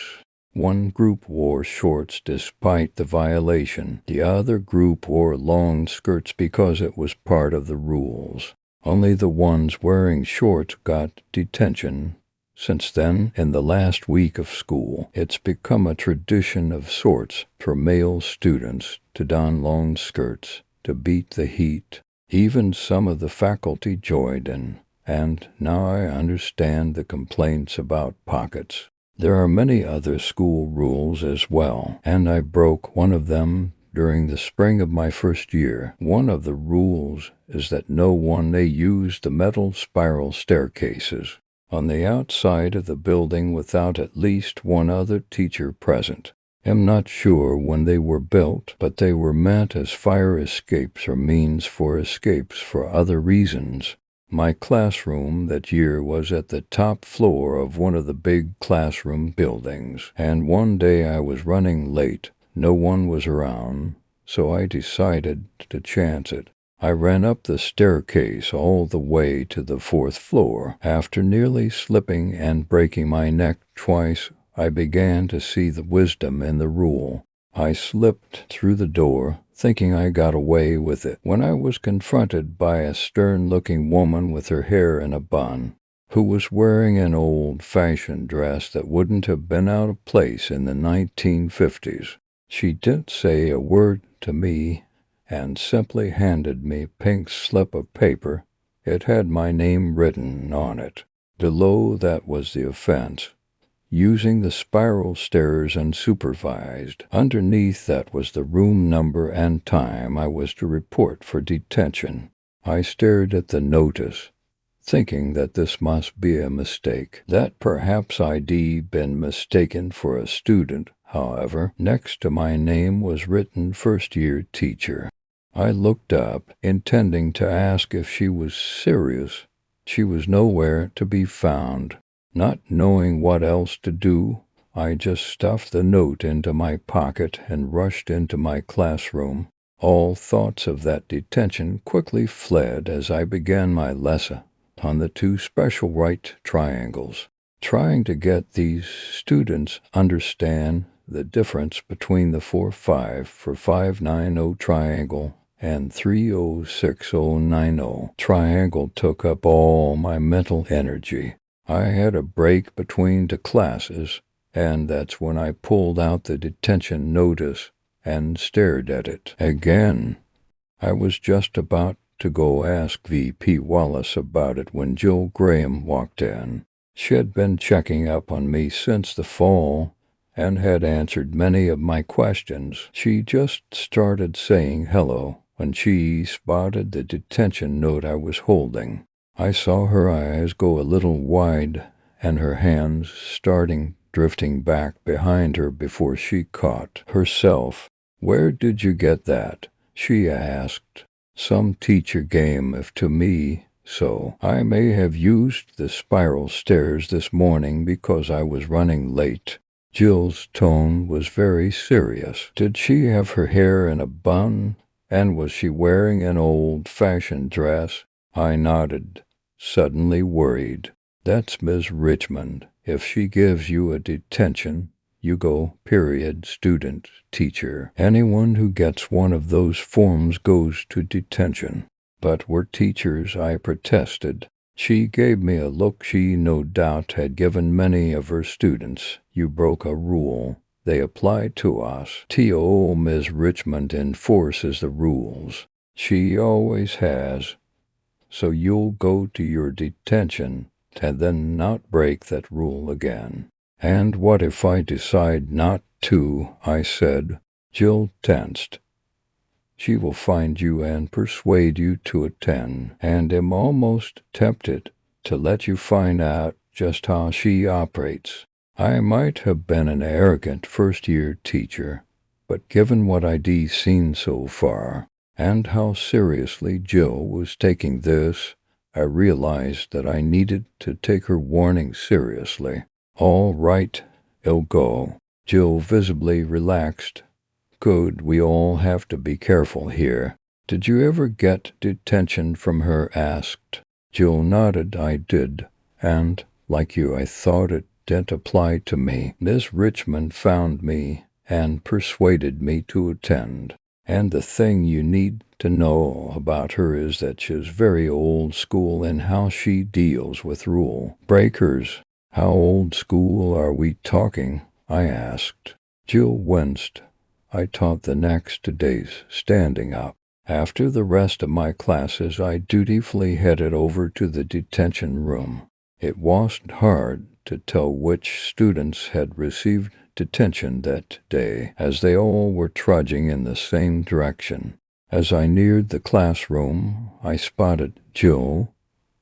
One group wore shorts despite the violation. The other group wore long skirts because it was part of the rules. Only the ones wearing shorts got detention. Since then, in the last week of school, it's become a tradition of sorts for male students to don long skirts to beat the heat. Even some of the faculty joined in, and now I understand the complaints about pockets. There are many other school rules as well, and I broke one of them during the spring of my first year. One of the rules is that no one may use the metal spiral staircases on the outside of the building without at least one other teacher present. I'm not sure when they were built, but they were meant as fire escapes or means for escapes for other reasons. My classroom that year was at the top floor of one of the big classroom buildings, and one day I was running late. No one was around, so I decided to chance it. I ran up the staircase all the way to the fourth floor. After nearly slipping and breaking my neck twice, I began to see the wisdom in the rule. I slipped through the door, thinking I got away with it, when I was confronted by a stern-looking woman with her hair in a bun, who was wearing an old-fashioned dress that wouldn't have been out of place in the 1950s. She didn't say a word to me and simply handed me a pink slip of paper. It had my name written on it. Below that was the offense: using the spiral stairs unsupervised. Underneath that was the room number and time I was to report for detention. I stared at the notice, thinking that this must be a mistake, that perhaps I'd been mistaken for a student. However, next to my name was written first-year teacher. I looked up, intending to ask if she was serious. She was nowhere to be found. Not knowing what else to do, I just stuffed the note into my pocket and rushed into my classroom. All thoughts of that detention quickly fled as I began my lesson on the two special right triangles, trying to get these students understand the difference between the 4-5 for 590 triangle and 306090 triangle took up all my mental energy. I had a break between the classes, and that's when I pulled out the detention notice and stared at it again. I was just about to go ask VP Wallace about it when Jill Graham walked in. She had been checking up on me since the fall and had answered many of my questions. She just started saying hello when she spotted the detention note I was holding. I saw her eyes go a little wide and her hands starting drifting back behind her before she caught herself. "Where did you get that?" she asked. "Some teacher gave it to me, so I may have used the spiral stairs this morning because I was running late." Jill's tone was very serious. Did she have her hair in a bun, and was she wearing an old-fashioned dress? I nodded, suddenly worried. "That's Miss Richmond. If she gives you a detention, you go, period, student, teacher. Anyone who gets one of those forms goes to detention." "But we're teachers," I protested. She gave me a look she no doubt had given many of her students. "You broke a rule. They apply to us. Ms. Richmond enforces the rules. She always has. So you'll go to your detention and then not break that rule again." "And what if I decide not to?" I said. Jill tensed. "She will find you and persuade you to attend, and am almost tempted to let you find out just how she operates." I might have been an arrogant first-year teacher, but given what I'd seen so far, and how seriously Jill was taking this, I realized that I needed to take her warning seriously. "All right, I'll go." Jill visibly relaxed. "Good, we all have to be careful here." "Did you ever get detention from her?" asked. Jill nodded. "I did, and, like you, I thought it didn't apply to me. Miss Richmond found me and persuaded me to attend. And the thing you need to know about her is that she's very old school in how she deals with rule breakers." "How old school are we talking?" I asked. Jill winced. I taught the next 2 days, standing up. After the rest of my classes, I dutifully headed over to the detention room. It wasn't hard to tell which students had received detention that day, as they all were trudging in the same direction. As I neared the classroom, I spotted Jill,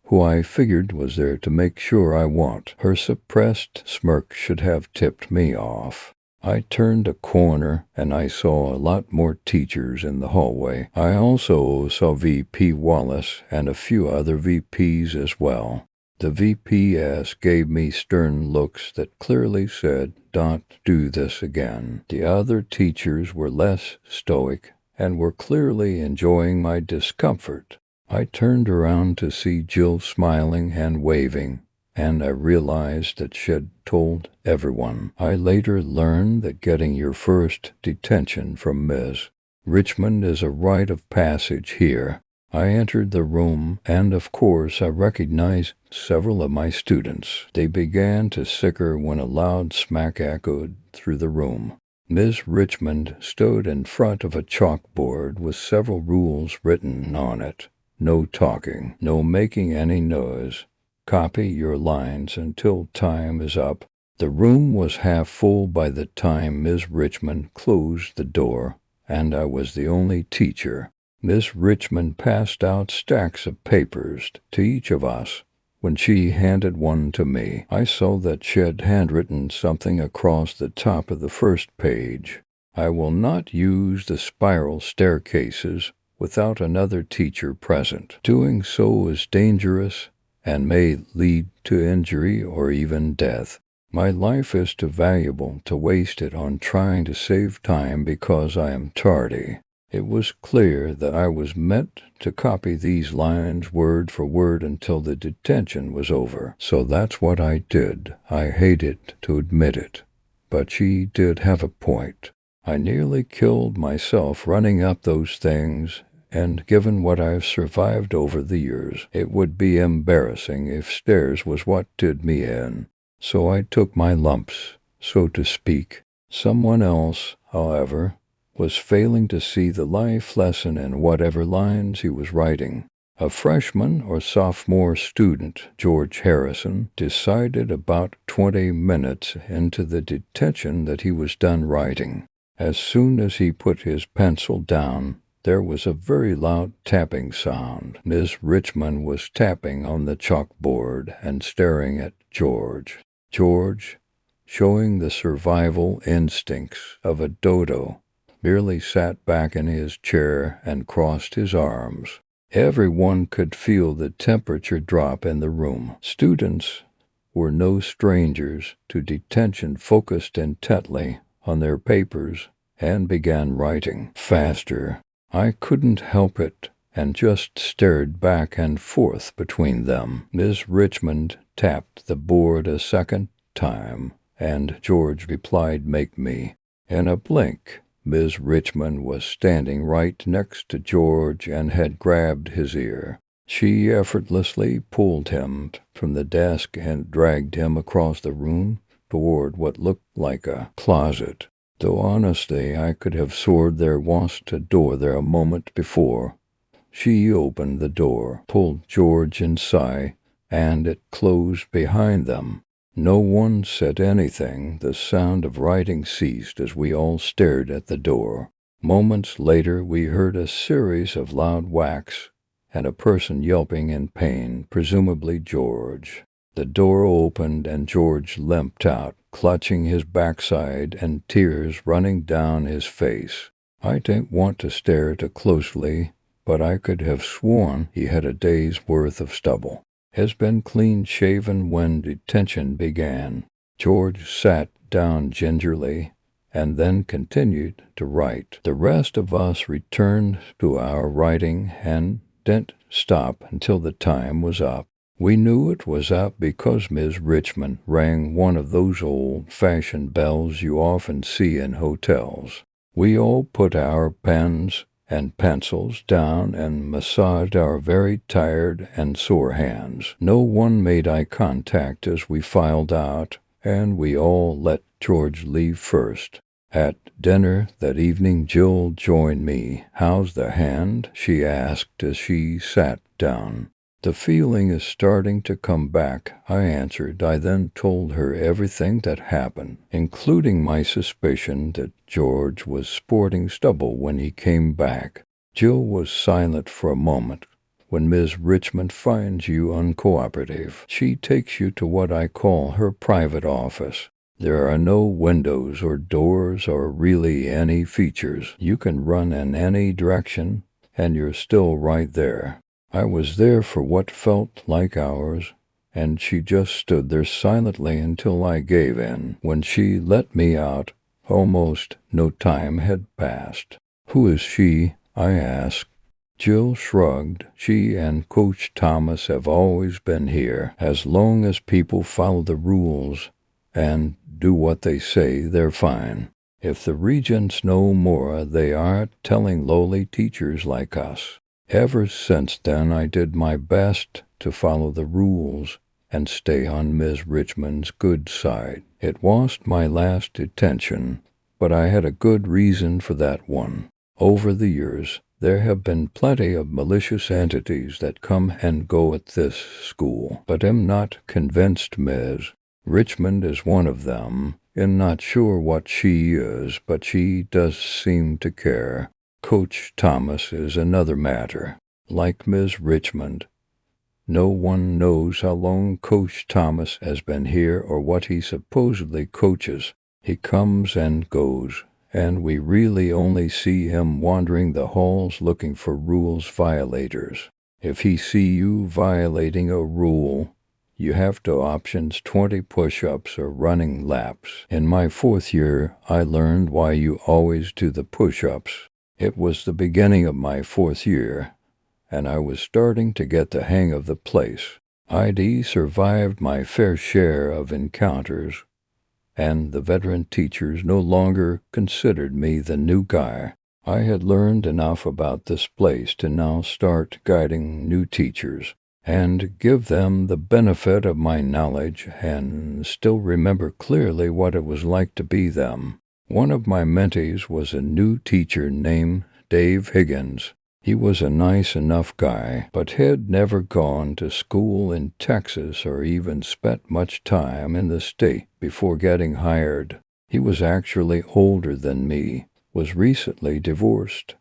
who I figured was there to make sure I went. Her suppressed smirk should have tipped me off. I turned a corner and I saw a lot more teachers in the hallway. I also saw VP Wallace and a few other VPs as well. The VPS gave me stern looks that clearly said, "Don't do this again." The other teachers were less stoic and were clearly enjoying my discomfort. I turned around to see Jill smiling and waving, and I realized that she'd told everyone. I later learned that getting your first detention from Ms. Richmond is a rite of passage here. I entered the room, and of course I recognized several of my students. They began to sicker when a loud smack echoed through the room. Ms. Richmond stood in front of a chalkboard with several rules written on it. No talking, no making any noise. Copy your lines until time is up. The room was half full by the time Ms. Richmond closed the door, and I was the only teacher. Miss Richmond passed out stacks of papers to each of us. When she handed one to me, I saw that she had handwritten something across the top of the first page. I will not use the spiral staircases without another teacher present. Doing so is dangerous and may lead to injury or even death. My life is too valuable to waste it on trying to save time because I am tardy. It was clear that I was meant to copy these lines word for word until the detention was over. So that's what I did. I hated to admit it, but she did have a point. I nearly killed myself running up those things, and given what I've survived over the years, it would be embarrassing if stairs was what did me in. So I took my lumps, so to speak. Someone else, however, was failing to see the life lesson in whatever lines he was writing. A freshman or sophomore student, George Harrison, decided about 20 minutes into the detention that he was done writing. As soon as he put his pencil down, there was a very loud tapping sound. Miss Richmond was tapping on the chalkboard and staring at George. George, showing the survival instincts of a dodo, merely sat back in his chair and crossed his arms. Everyone could feel the temperature drop in the room. Students were no strangers to detention, focused intently on their papers and began writing faster. I couldn't help it and just stared back and forth between them. Miss Richmond tapped the board a second time, and George replied, "Make me." In a blink, Miss Richmond was standing right next to George and had grabbed his ear. She effortlessly pulled him from the desk and dragged him across the room toward what looked like a closet. Though honestly, I could have sworn there was a door there a moment before. She opened the door, pulled George inside, and it closed behind them. No one said anything. The sound of writing ceased as we all stared at the door. Moments later, we heard a series of loud whacks and a person yelping in pain, presumably George. The door opened and George limped out, clutching his backside and tears running down his face. I didn't want to stare too closely, but I could have sworn he had a day's worth of stubble. Has been clean-shaven when detention began. George sat down gingerly and then continued to write. The rest of us returned to our writing and didn't stop until the time was up. We knew it was up because Ms. Richmond rang one of those old-fashioned bells you often see in hotels. We all put our pens and pencils down and massaged our very tired and sore hands. No one made eye contact as we filed out, and we all let George leave first. At dinner that evening, Jill joined me. "How's the hand?" she asked as she sat down. "The feeling is starting to come back," I answered. I then told her everything that happened, including my suspicion that George was sporting stubble when he came back. Jill was silent for a moment. "When Ms. Richmond finds you uncooperative, she takes you to what I call her private office. There are no windows or doors or really any features. You can run in any direction, and you're still right there. I was there for what felt like hours, and she just stood there silently until I gave in. When she let me out, almost no time had passed. "Who is she?" I asked. Jill shrugged. "She and Coach Thomas have always been here. As long as people follow the rules and do what they say, they're fine. If the regents know more, they aren't telling lowly teachers like us." Ever since then, I did my best to follow the rules and stay on Miss Richmond's good side. It was my last detention, but I had a good reason for that one. Over the years, there have been plenty of malicious entities that come and go at this school, but I'm not convinced Miss Richmond is one of them. I'm not sure what she is, but she does seem to care. Coach Thomas is another matter. Like Miss Richmond, no one knows how long Coach Thomas has been here or what he supposedly coaches. He comes and goes, and we really only see him wandering the halls looking for rules violators. If he see you violating a rule, you have to options 20 push-ups or running laps. In my 4th year, I learned why you always do the push-ups. It was the beginning of my 4th year, and I was starting to get the hang of the place. I'd survived my fair share of encounters, and the veteran teachers no longer considered me the new guy. I had learned enough about this place to now start guiding new teachers and give them the benefit of my knowledge and still remember clearly what it was like to be them. One of my mentees was a new teacher named Dave Higgins. He was a nice enough guy, but had never gone to school in Texas or even spent much time in the state before getting hired. He was actually older than me, was recently divorced,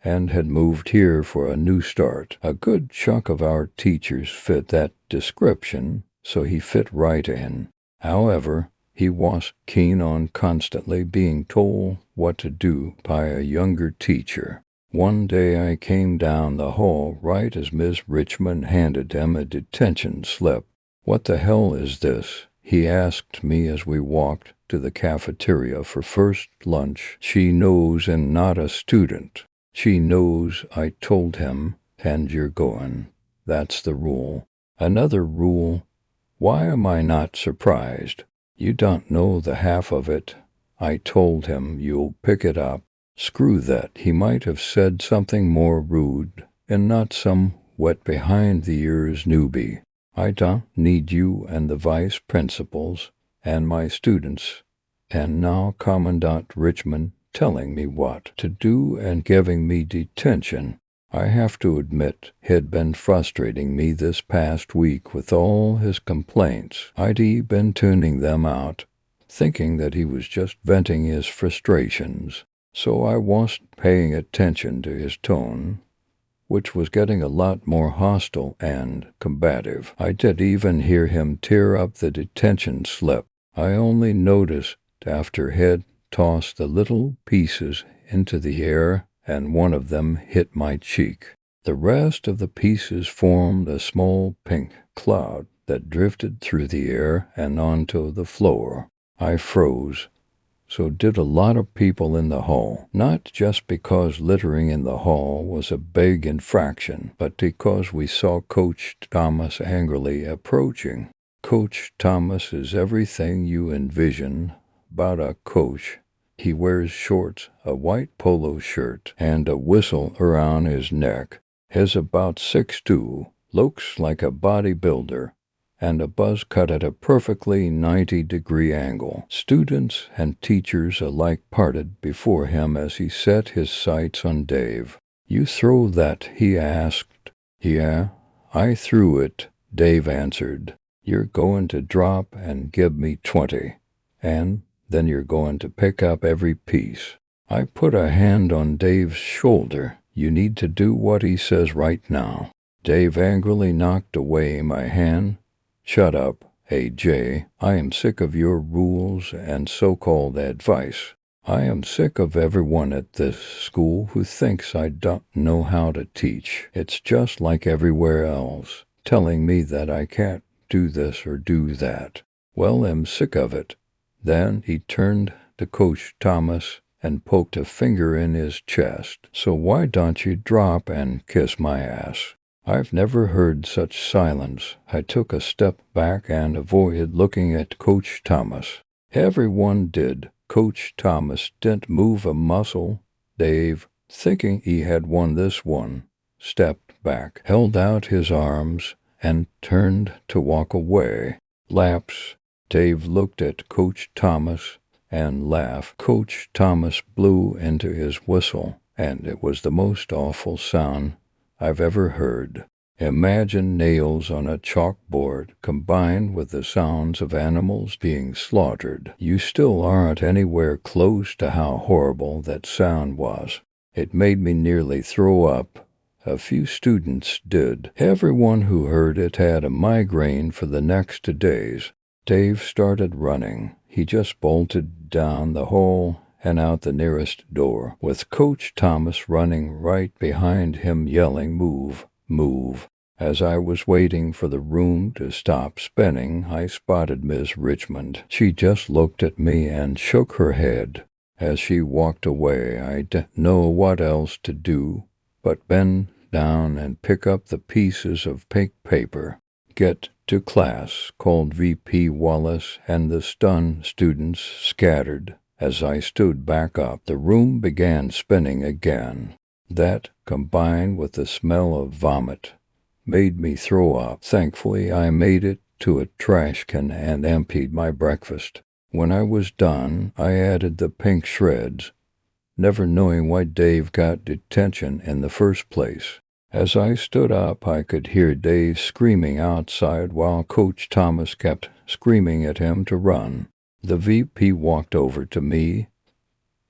and had moved here for a new start. A good chunk of our teachers fit that description, so he fit right in. However, he was keen on constantly being told what to do by a younger teacher. One day I came down the hall right as Miss Richmond handed him a detention slip. "What the hell is this?" he asked me as we walked to the cafeteria for first lunch. "She knows I'm not a student." "She knows," I told him, "and you're going. That's the rule." "Another rule? Why am I not surprised?" "You don't know the half of it," I told him. "You'll pick it up." Screw that. He might have said something more rude and not some wet behind the ears newbie. I don't need you and the vice principals and my students, and now Commandant Richmond telling me what to do and giving me detention. I have to admit, he'd been frustrating me this past week with all his complaints. I'd been tuning them out, thinking that he was just venting his frustrations, so I wasn't paying attention to his tone, which was getting a lot more hostile and combative. I did even hear him tear up the detention slip. I only noticed after he'd tossed the little pieces into the air and one of them hit my cheek. The rest of the pieces formed a small pink cloud that drifted through the air and onto the floor. I froze. So did a lot of people in the hall, not just because littering in the hall was a big infraction, but because we saw Coach Thomas angrily approaching. Coach Thomas is everything you envision about a coach. He wears shorts, a white polo shirt, and a whistle around his neck. He's about 6'2", looks like a bodybuilder, and a buzz cut at a perfectly 90-degree angle. Students and teachers alike parted before him as he set his sights on Dave. "You throw that?" he asked. "Yeah, I threw it," Dave answered. "You're going to drop and give me 20, and then you're going to pick up every piece." I put a hand on Dave's shoulder. "You need to do what he says right now." Dave angrily knocked away my hand, shut up, Hey Jay, I am sick of your rules and so-called advice. I am sick of everyone at this school who thinks I don't know how to teach. It's just like everywhere else, telling me that I can't do this or do that. Well, I'm sick of it. Then he turned to Coach Thomas and poked a finger in his chest. So why don't you drop and kiss my ass? I've never heard such silence. I took a step back and avoided looking at Coach Thomas. Everyone did. Coach Thomas didn't move a muscle. Dave, thinking he had won this one, stepped back, held out his arms, and turned to walk away. Laps. Dave looked at Coach Thomas and laughed. Coach Thomas blew into his whistle, and it was the most awful sound I've ever heard. Imagine nails on a chalkboard combined with the sounds of animals being slaughtered. You still aren't anywhere close to how horrible that sound was. It made me nearly throw up. A few students did. Everyone who heard it had a migraine for the next 2 days. Dave started running. He just bolted down the hall and out the nearest door, with Coach Thomas running right behind him yelling, "Move, move." As I was waiting for the room to stop spinning, I spotted Miss Richmond. She just looked at me and shook her head. As she walked away, I didn't know what else to do but bend down and pick up the pieces of pink paper. "Get to class," called VP Wallace, and the stunned students scattered. As I stood back up, the room began spinning again. That, combined with the smell of vomit, made me throw up. Thankfully, I made it to a trash can and emptied my breakfast. When I was done, I added the pink shreds, never knowing why Dave got detention in the first place. As I stood up, I could hear Dave screaming outside while Coach Thomas kept screaming at him to run. The VP walked over to me,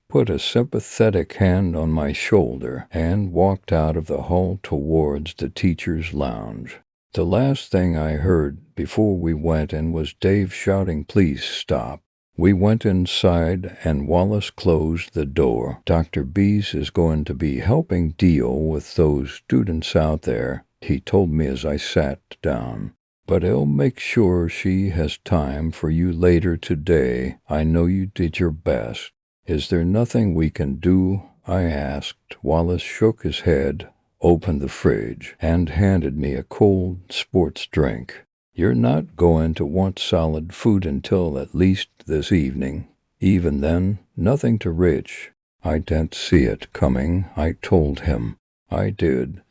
put a sympathetic hand on my shoulder, and walked out of the hall towards the teacher's lounge. The last thing I heard before we went in was Dave shouting, "Please stop." We went inside and Wallace closed the door. "Dr. Bees is going to be helping deal with those students out there," he told me as I sat down. "But he'll make sure she has time for you later today. I know you did your best." "Is there nothing we can do?" I asked. Wallace shook his head, opened the fridge, and handed me a cold sports drink. "You're not going to want solid food until at least this evening. Even then, nothing too rich." I didn't see it coming, I told him. "I did,"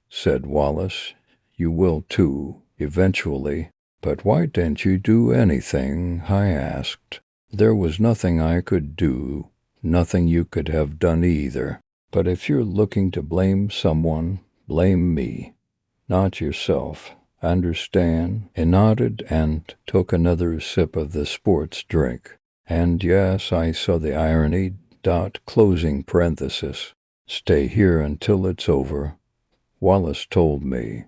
said Wallace. "You will too, eventually." "But why didn't you do anything?" I asked. "There was nothing I could do, nothing you could have done either. But if you're looking to blame someone, blame me, not yourself. Understand?" He nodded and took another sip of the sports drink. "And yes, I saw the irony. Closing parenthesis. Stay here until it's over." Wallace told me,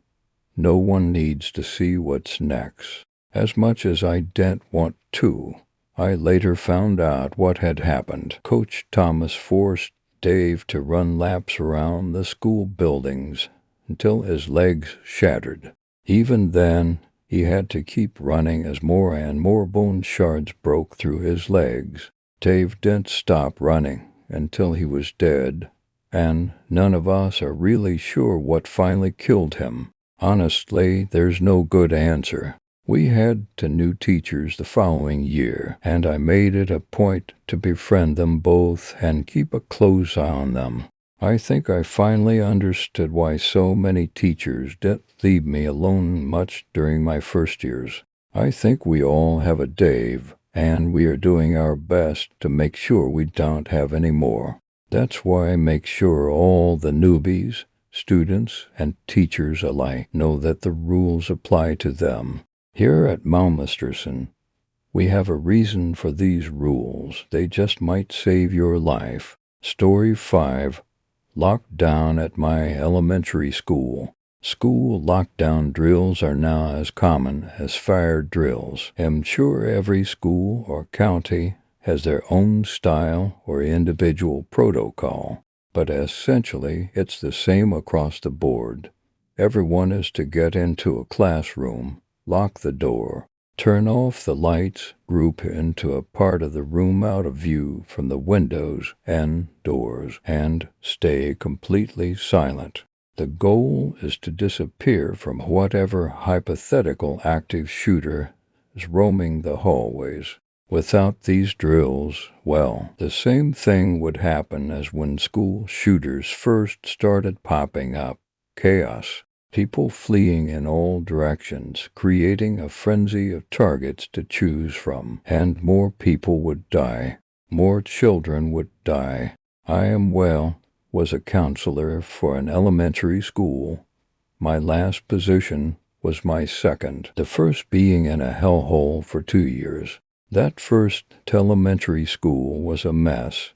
"No one needs to see what's next." As much as I didn't want to, I later found out what had happened. Coach Thomas forced Dave to run laps around the school buildings until his legs shattered. Even then, he had to keep running as more and more bone shards broke through his legs. Dave didn't stop running until he was dead, and none of us are really sure what finally killed him. Honestly, there's no good answer. We had 2 new teachers the following year, and I made it a point to befriend them both and keep a close eye on them. I think I finally understood why so many teachers didn't leave me alone much during my first years. I think we all have a Dave, and we are doing our best to make sure we don't have any more. That's why I make sure all the newbies, students, and teachers alike know that the rules apply to them. Here at Malmesterson, we have a reason for these rules. They just might save your life. Story 5. Locked down at my elementary school. School lockdown drills are now as common as fire drills. I'm sure every school or county has their own style or individual protocol, but essentially it's the same across the board. Everyone is to get into a classroom, lock the door, turn off the lights, group into a part of the room out of view from the windows and doors, and stay completely silent. The goal is to disappear from whatever hypothetical active shooter is roaming the hallways. Without these drills, well, the same thing would happen as when school shooters first started popping up. Chaos. People fleeing in all directions, creating a frenzy of targets to choose from, and more people would die. More children would die. Was a counselor for an elementary school. My last position was my second, the first being in a hellhole for 2 years. That first elementary school was a mess,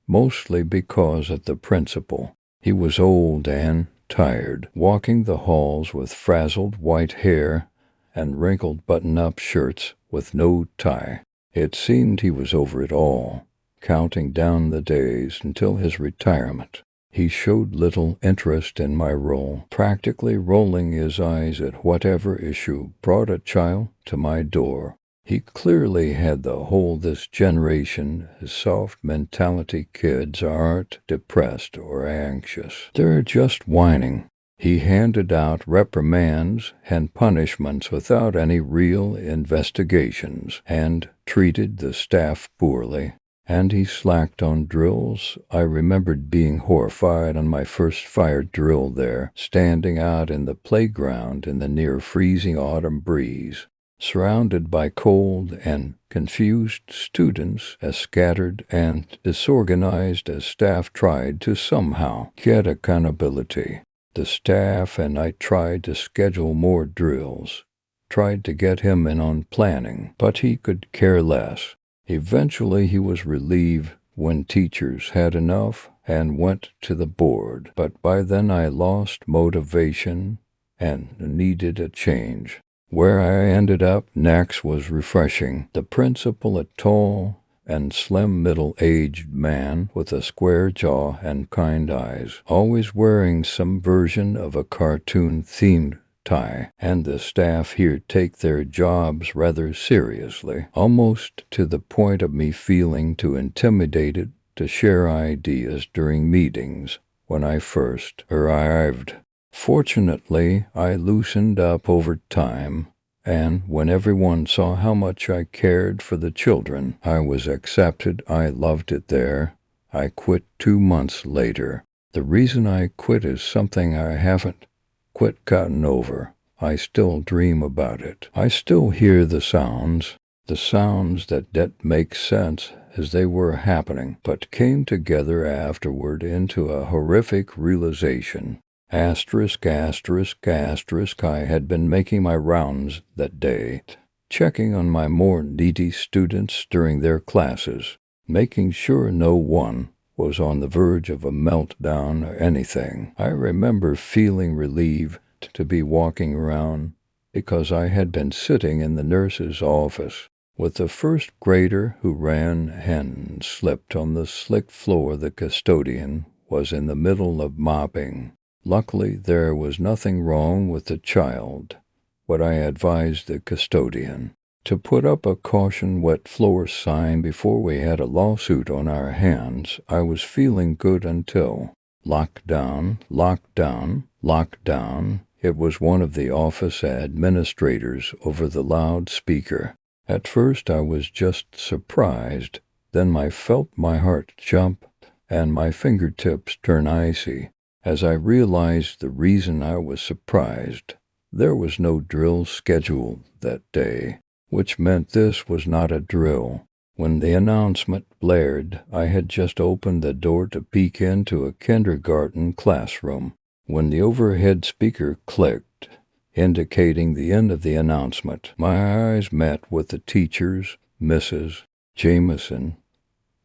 mostly because of the principal. He was old and tired, walking the halls with frazzled white hair and wrinkled button-up shirts with no tie. It seemed he was over it all, counting down the days until his retirement. He showed little interest in my role, practically rolling his eyes at whatever issue brought a child to my door. He clearly had the whole this generation soft mentality kids aren't depressed or anxious. They're just whining. He handed out reprimands and punishments without any real investigations and treated the staff poorly. And he slacked on drills. I remembered being horrified on my first fire drill there, standing out in the playground in the near-freezing autumn breeze, surrounded by cold and confused students, as scattered and disorganized as staff tried to somehow get accountability. The staff and I tried to schedule more drills, tried to get him in on planning, but he could care less. Eventually he was relieved when teachers had enough and went to the board, but by then I lost motivation and needed a change. Where I ended up next was refreshing. The principal, a tall and slim middle-aged man with a square jaw and kind eyes, always wearing some version of a cartoon-themed tie, and the staff here take their jobs rather seriously, almost to the point of me feeling too intimidated to share ideas during meetings when I first arrived. Fortunately, I loosened up over time, and when everyone saw how much I cared for the children, I was accepted. I loved it there. I quit 2 months later. The reason I quit is something I haven't quit gotten over. I still dream about it. I still hear the sounds that didn't make sense as they were happening, but came together afterward into a horrific realization. Asterisk, asterisk, asterisk, I had been making my rounds that day, checking on my more needy students during their classes, making sure no one was on the verge of a meltdown or anything. I remember feeling relieved to be walking around because I had been sitting in the nurse's office with the first grader who ran and slipped on the slick floor. The custodian was in the middle of mopping. Luckily, there was nothing wrong with the child. What I advised the custodian to put up a caution wet floor sign before we had a lawsuit on our hands. I was feeling good until lockdown, lockdown, lockdown. It was one of the office administrators over the loudspeaker. At first I was just surprised, then I felt my heart jump and my fingertips turn icy as I realized the reason I was surprised. There was no drill scheduled that day, which meant this was not a drill. When the announcement blared, I had just opened the door to peek into a kindergarten classroom when the overhead speaker clicked, indicating the end of the announcement. My eyes met with the teacher's, Mrs. Jameson,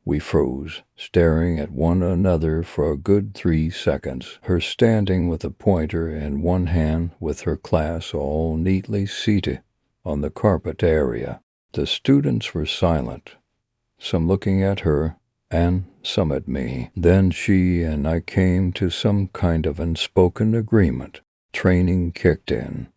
We froze, staring at one another for a good 3 seconds, her standing with a pointer in one hand with her class all neatly seated on the carpet area. The students were silent, some looking at her and some at me. Then she and I came to some kind of unspoken agreement. Training kicked in.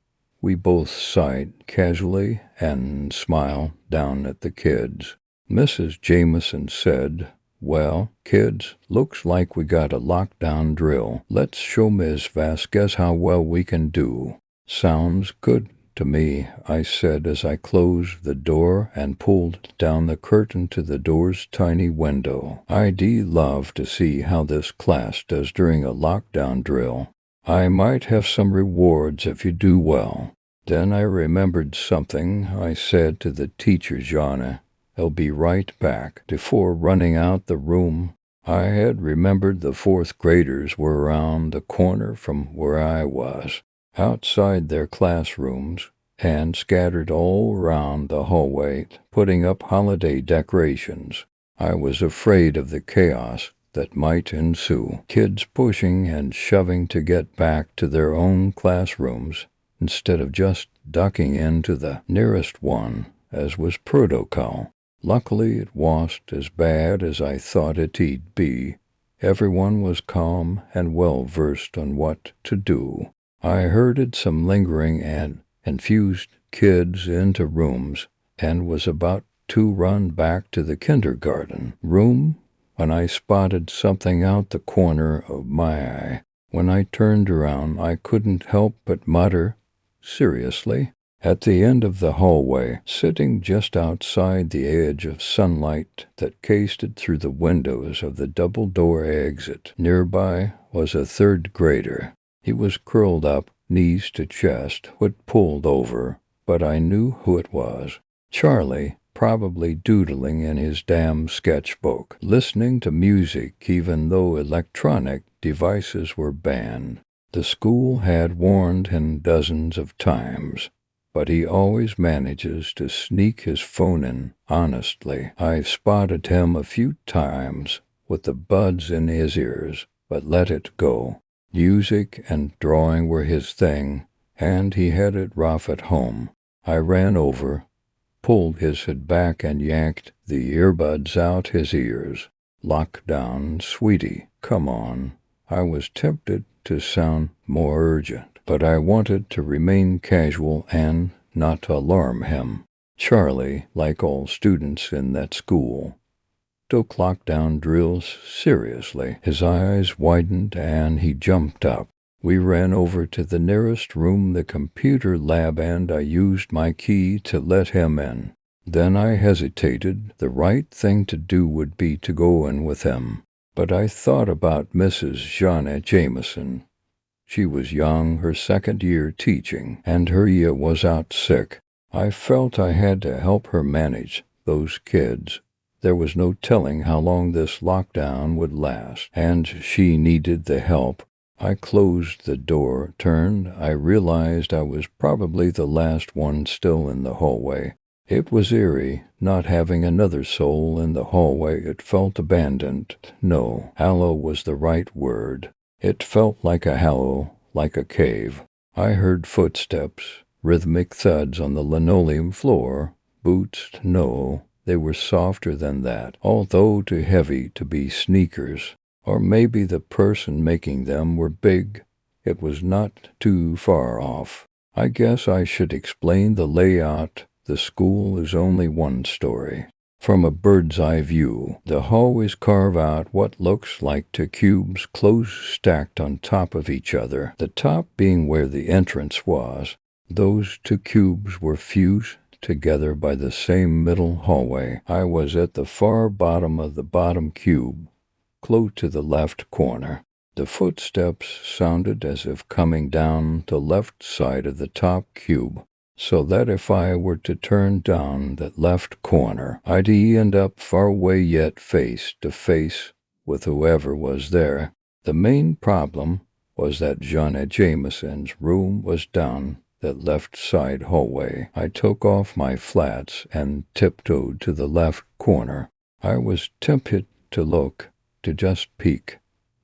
We both sighed casually and smiled down at the kids. Mrs. Jameson said, "Well, kids, looks like we got a lockdown drill. Let's show Ms. Vasquez how well we can do." "Sounds good to me," I said as I closed the door and pulled down the curtain to the door's tiny window. "I'd love to see how this class does during a lockdown drill. I might have some rewards if you do well." Then I remembered something I said to the teacher, Jana. "I'll be right back," before running out the room. I had remembered the fourth graders were around the corner from where I was, outside their classrooms, and scattered all around the hallway, putting up holiday decorations. I was afraid of the chaos that might ensue. Kids pushing and shoving to get back to their own classrooms, instead of just ducking into the nearest one, as was protocol. Luckily, it wasn't as bad as I thought it'd be. Everyone was calm and well-versed on what to do. I herded some lingering and infused kids into rooms and was about to run back to the kindergarten room when I spotted something out the corner of my eye. When I turned around, I couldn't help but mutter, "Seriously?" At the end of the hallway, sitting just outside the edge of sunlight that cased through the windows of the double-door exit, nearby was a third grader. He was curled up, knees to chest, hood pulled over, but I knew who it was. Charlie, probably doodling in his damn sketchbook, listening to music even though electronic devices were banned. The school had warned him dozens of times, but he always manages to sneak his phone in honestly. I've spotted him a few times with the buds in his ears, but let it go. Music and drawing were his thing, and he had it rough at home. I ran over, pulled his head back and yanked the earbuds out his ears. "Lockdown, sweetie, come on." I was tempted to sound more urgent, but I wanted to remain casual and not alarm him. Charlie, like all students in that school, took lockdown drills seriously. His eyes widened and he jumped up. We ran over to the nearest room, the computer lab, and I used my key to let him in. Then I hesitated. The right thing to do would be to go in with him. But I thought about Mrs. Jana Jameson. She was young, her second year teaching, and Herya was out sick. I felt I had to help her manage those kids. There was no telling how long this lockdown would last, and she needed the help. I closed the door, turned. I realized I was probably the last one still in the hallway. It was eerie, not having another soul in the hallway. It felt abandoned. No, hollow was the right word. It felt like a hollow, like a cave. I heard footsteps, rhythmic thuds on the linoleum floor. Boots, no, they were softer than that, although too heavy to be sneakers. Or maybe the person making them were big. It was not too far off. I guess I should explain the layout. The school is only one story. From a bird's eye view, the hallways carve out what looks like two cubes close stacked on top of each other, the top being where the entrance was. Those two cubes were fused together by the same middle hallway. I was at the far bottom of the bottom cube, close to the left corner. The footsteps sounded as if coming down the left side of the top cube, so that if I were to turn down that left corner, I'd end up far away yet face to face with whoever was there. The main problem was that Jana Jameson's room was down that left side hallway. I took off my flats and tiptoed to the left corner. I was tempted to look, to just peek,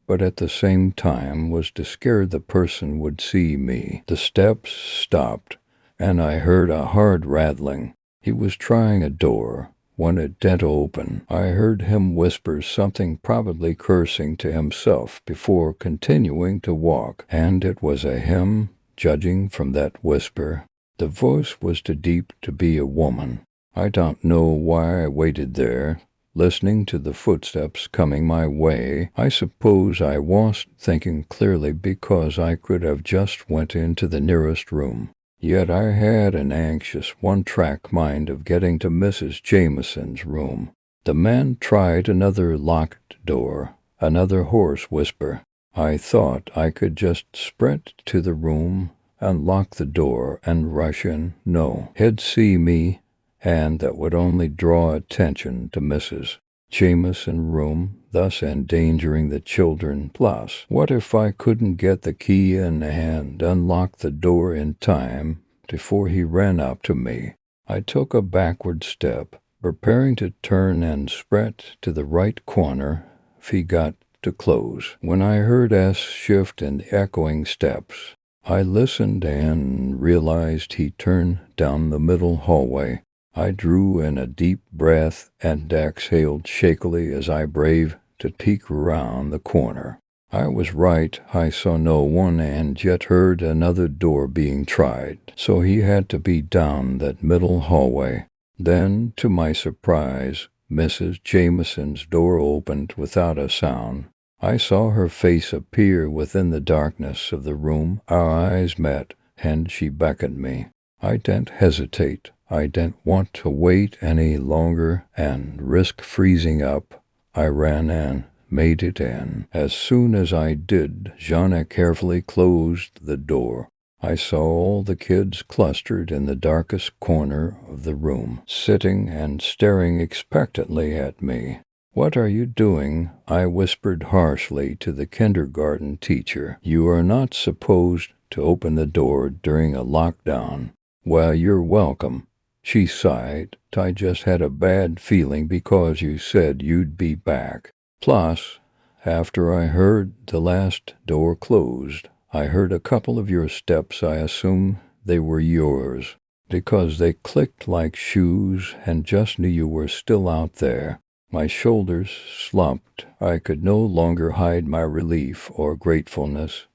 but at the same time was scared the person would see me. The steps stopped, and I heard a hard rattling. He was trying a door. When it didn't open, I heard him whisper something, probably cursing to himself, before continuing to walk, and it was a him, judging from that whisper. The voice was too deep to be a woman. I don't know why I waited there, listening to the footsteps coming my way. I suppose I wasn't thinking clearly, because I could have just went into the nearest room. Yet I had an anxious, one-track mind of getting to Mrs. Jameson's room. The man tried another locked door, another hoarse whisper. I thought I could just sprint to the room, unlock the door, and rush in. No, he'd see me, and that would only draw attention to Mrs. Jameson's room, thus endangering the children. Plus, what if I couldn't get the key in and unlock the door in time before he ran up to me? I took a backward step, preparing to turn and sprint to the right corner if he got too close, when I heard us shift and echoing steps. I listened and realized he turned down the middle hallway. I drew in a deep breath and exhaled shakily as I braved to peek around the corner. I was right. I saw no one, and yet heard another door being tried, so he had to be down that middle hallway. Then, to my surprise, Mrs. Jameson's door opened without a sound. I saw her face appear within the darkness of the room. Our eyes met, and she beckoned me. I didn't hesitate. I didn't want to wait any longer and risk freezing up. I ran in, made it in. As soon as I did, Jana carefully closed the door. I saw all the kids clustered in the darkest corner of the room, sitting and staring expectantly at me. "What are you doing?" I whispered harshly to the kindergarten teacher. "You are not supposed to open the door during a lockdown." "Well, you're welcome," she sighed. "I just had a bad feeling because you said you'd be back. Plus, after I heard the last door closed, I heard a couple of your steps. I assume they were yours, because they clicked like shoes, and just knew you were still out there." My shoulders slumped. I could no longer hide my relief or gratefulness.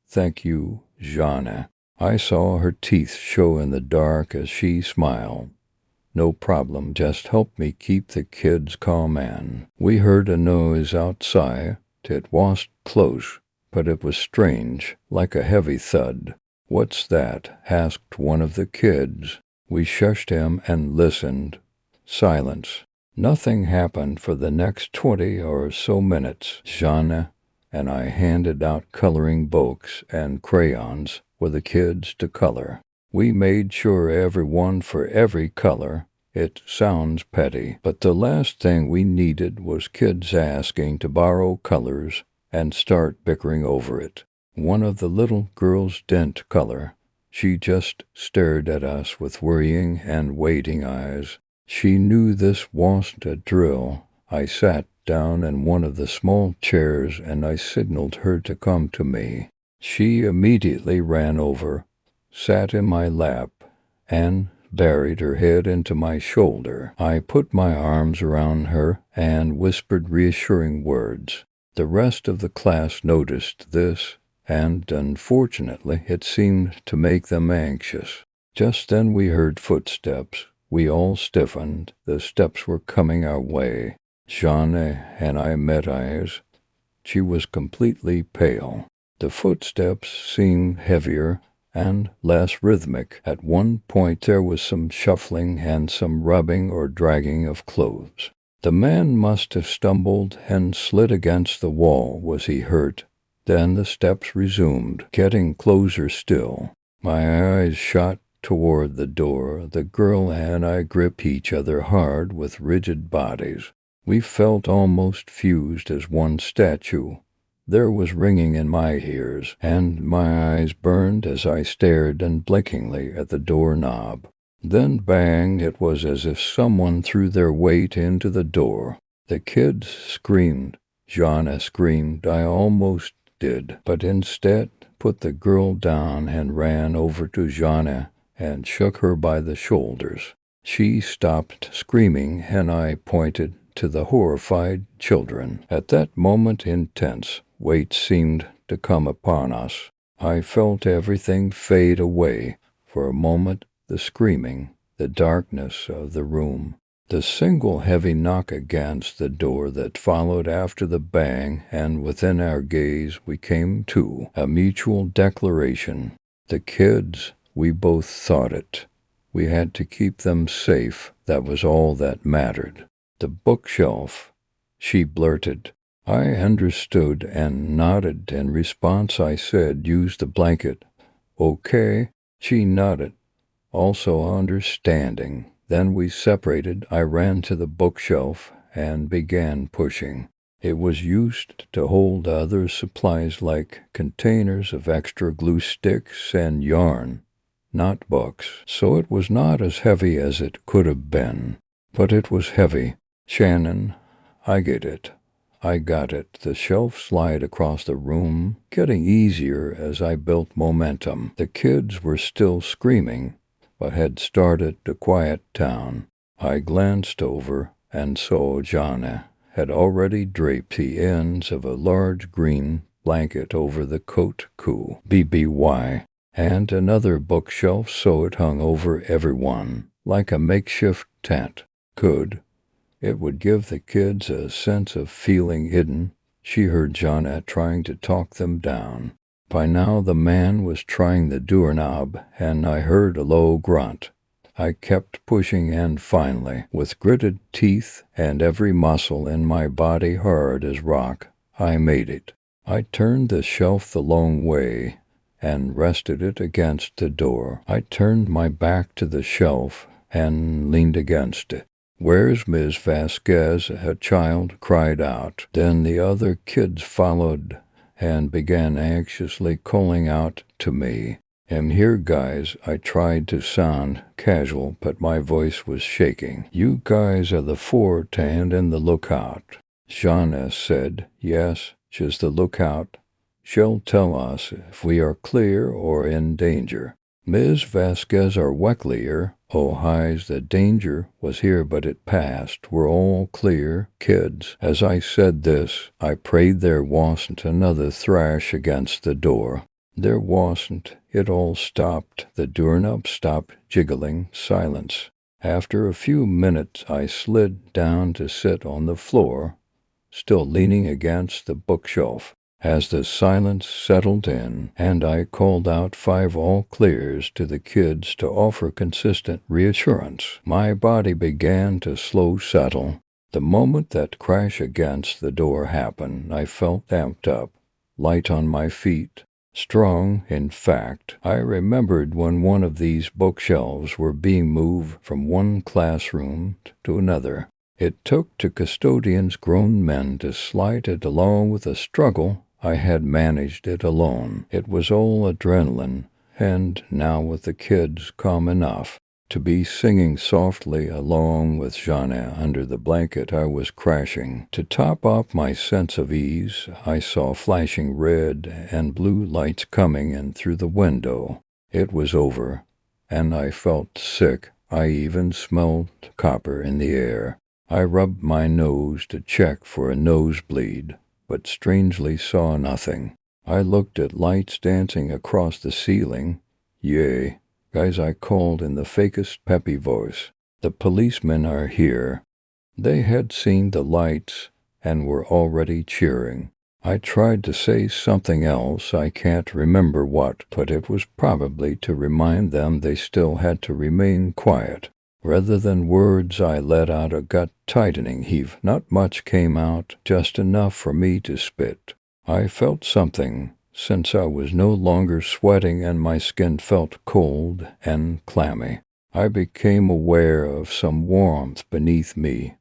"Thank you, Jana." I saw her teeth show in the dark as she smiled. "No problem, just help me keep the kids calm." And we heard a noise outside. It wasn't close, but it was strange, like a heavy thud. "What's that?" asked one of the kids. We shushed him and listened. Silence. Nothing happened for the next 20 or so minutes. Jana and I handed out coloring books and crayons for the kids to color. We made sure everyone for every color. It sounds petty, but the last thing we needed was kids asking to borrow colors and start bickering over it. One of the little girls didn't color. She just stared at us with worrying and waiting eyes. She knew this wasn't a drill. I sat down in one of the small chairs and I signaled her to come to me. She immediately ran over, sat in my lap, and buried her head into my shoulder. I put my arms around her and whispered reassuring words. The rest of the class noticed this, and unfortunately it seemed to make them anxious. Just then we heard footsteps. We all stiffened. The steps were coming our way. Jana and I met eyes. She was completely pale. The footsteps seemed heavier and less rhythmic. At one point there was some shuffling and some rubbing or dragging of clothes. The man must have stumbled and slid against the wall. Was he hurt? Then the steps resumed, getting closer still. My eyes shot toward the door. The girl and I gripped each other hard with rigid bodies. We felt almost fused as one statue. There was ringing in my ears, and my eyes burned as I stared unblinkingly at the doorknob. Then bang, it was as if someone threw their weight into the door. The kids screamed. Jana screamed. I almost did, but instead put the girl down and ran over to Jana and shook her by the shoulders. She stopped screaming, and I pointed to the horrified children. At that moment, intense weight seemed to come upon us. I felt everything fade away. For a moment, the screaming, the darkness of the room, the single heavy knock against the door that followed after the bang, and within our gaze we came to a mutual declaration. The kids, we both thought it. We had to keep them safe. That was all that mattered. The bookshelf, she blurted. I understood and nodded. In response, I said, use the blanket. Okay. She nodded, also understanding. Then we separated. I ran to the bookshelf and began pushing. It was used to hold other supplies like containers of extra glue sticks and yarn, not books, so it was not as heavy as it could have been. But it was heavy. Shannon, I get it. I got it. The shelf slid across the room, getting easier as I built momentum. The kids were still screaming, but had started to quiet down. I glanced over and saw Jana had already draped the ends of a large green blanket over the coat coup, BBY, and another bookshelf so it hung over everyone, like a makeshift tent. Good. It would give the kids a sense of feeling hidden. She heard Jana trying to talk them down. By now the man was trying the doorknob, and I heard a low grunt. I kept pushing, and finally, with gritted teeth and every muscle in my body hard as rock, I made it. I turned the shelf the long way and rested it against the door. I turned my back to the shelf and leaned against it. Where's Miss Vasquez? A child cried out. Then the other kids followed and began anxiously calling out to me. "I'm here, guys." I tried to sound casual, but my voice was shaking. "You guys are the fort and in the lookout." Jana said, "Yes, she's the lookout. She'll tell us if we are clear or in danger." Ms. Vasquez or Wecklier, oh highs, the danger was here, but it passed. We're all clear, kids. As I said this, I prayed there wasn't another thrash against the door. There wasn't. It all stopped. The doorknob stopped jiggling. Silence. After a few minutes, I slid down to sit on the floor, still leaning against the bookshelf. As the silence settled in, and I called out 5 all clears to the kids to offer consistent reassurance, my body began to slow settle. The moment that crash against the door happened, I felt amped up, light on my feet, strong. In fact, I remembered when one of these bookshelves were being moved from one classroom to another. It took 2 custodians, grown men, to slide it along with a struggle. I had managed it alone. It was all adrenaline, and now with the kids calm enough to be singing softly along with Jana under the blanket, I was crashing. To top off my sense of ease, I saw flashing red and blue lights coming in through the window. It was over, and I felt sick. I even smelled copper in the air. I rubbed my nose to check for a nosebleed, but strangely saw nothing. I looked at lights dancing across the ceiling. "Yay, guys," I called in the fakest peppy voice. "The policemen are here." They had seen the lights and were already cheering. I tried to say something else, I can't remember what, but it was probably to remind them they still had to remain quiet. Rather than words, I let out a gut-tightening heave. Not much came out, just enough for me to spit. I felt something, since I was no longer sweating and my skin felt cold and clammy. I became aware of some warmth beneath me,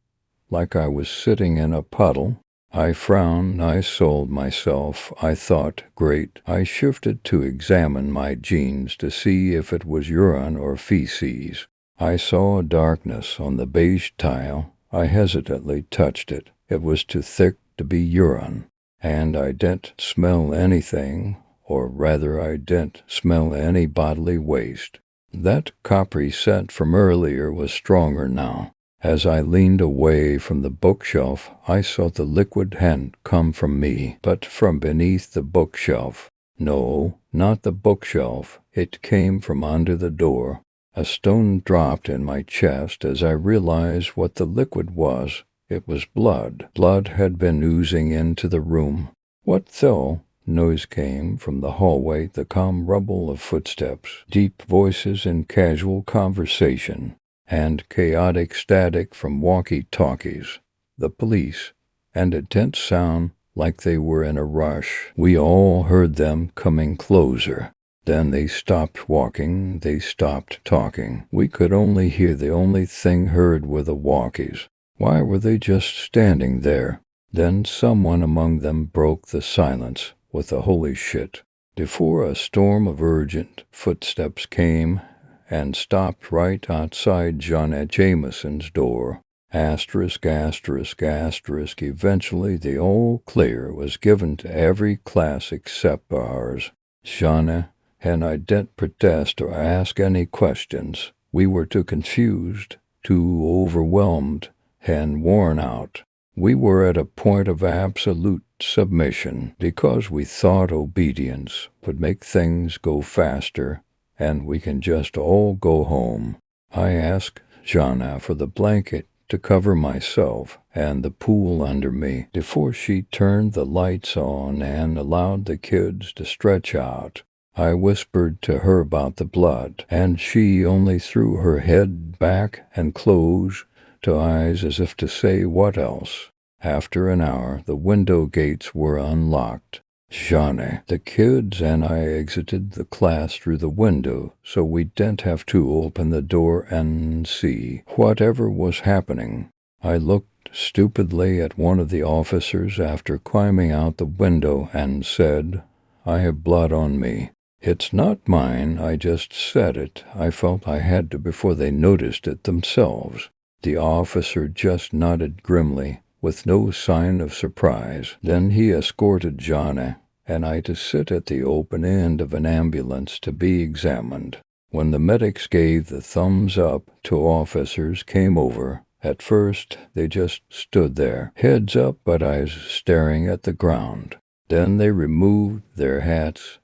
like I was sitting in a puddle. I frowned. I sold myself. I thought, great. I shifted to examine my jeans to see if it was urine or feces. I saw a darkness on the beige tile. I hesitantly touched it. It was too thick to be urine, and I didn't smell anything, or rather I didn't smell any bodily waste. That coppery scent from earlier was stronger now. As I leaned away from the bookshelf, I saw the liquid hand come from me, but from beneath the bookshelf. No, not the bookshelf. It came from under the door. A stone dropped in my chest as I realized what the liquid was. It was blood. Blood had been oozing into the room. What the noise came from the hallway, the calm rumble of footsteps, deep voices in casual conversation, and chaotic static from walkie-talkies. The police, and a tense sound like they were in a rush. We all heard them coming closer. Then they stopped walking, they stopped talking. We could only hear. The only thing heard were the walkies. Why were they just standing there? Then someone among them broke the silence with a holy shit. Before a storm of urgent footsteps came and stopped right outside John Jameson's door. Asterisk, asterisk, asterisk. Eventually the all clear was given to every class except ours. John and I didn't protest or ask any questions. We were too confused, too overwhelmed, and worn out. We were at a point of absolute submission because we thought obedience would make things go faster and we can just all go home. I asked Jana for the blanket to cover myself and the pool under me before she turned the lights on and allowed the kids to stretch out. I whispered to her about the blood, and she only threw her head back and closed her eyes as if to say what else. After an hour, the window gates were unlocked. Johnny, the kids, and I exited the class through the window, so we didn't have to open the door and see whatever was happening. I looked stupidly at one of the officers after climbing out the window and said, "I have blood on me." "It's not mine, I just said it. I felt I had to before they noticed it themselves." The officer just nodded grimly, with no sign of surprise. Then he escorted Johnny and I to sit at the open end of an ambulance to be examined. When the medics gave the thumbs up, two officers came over. At first, they just stood there, heads up but eyes staring at the ground. Then they removed their hats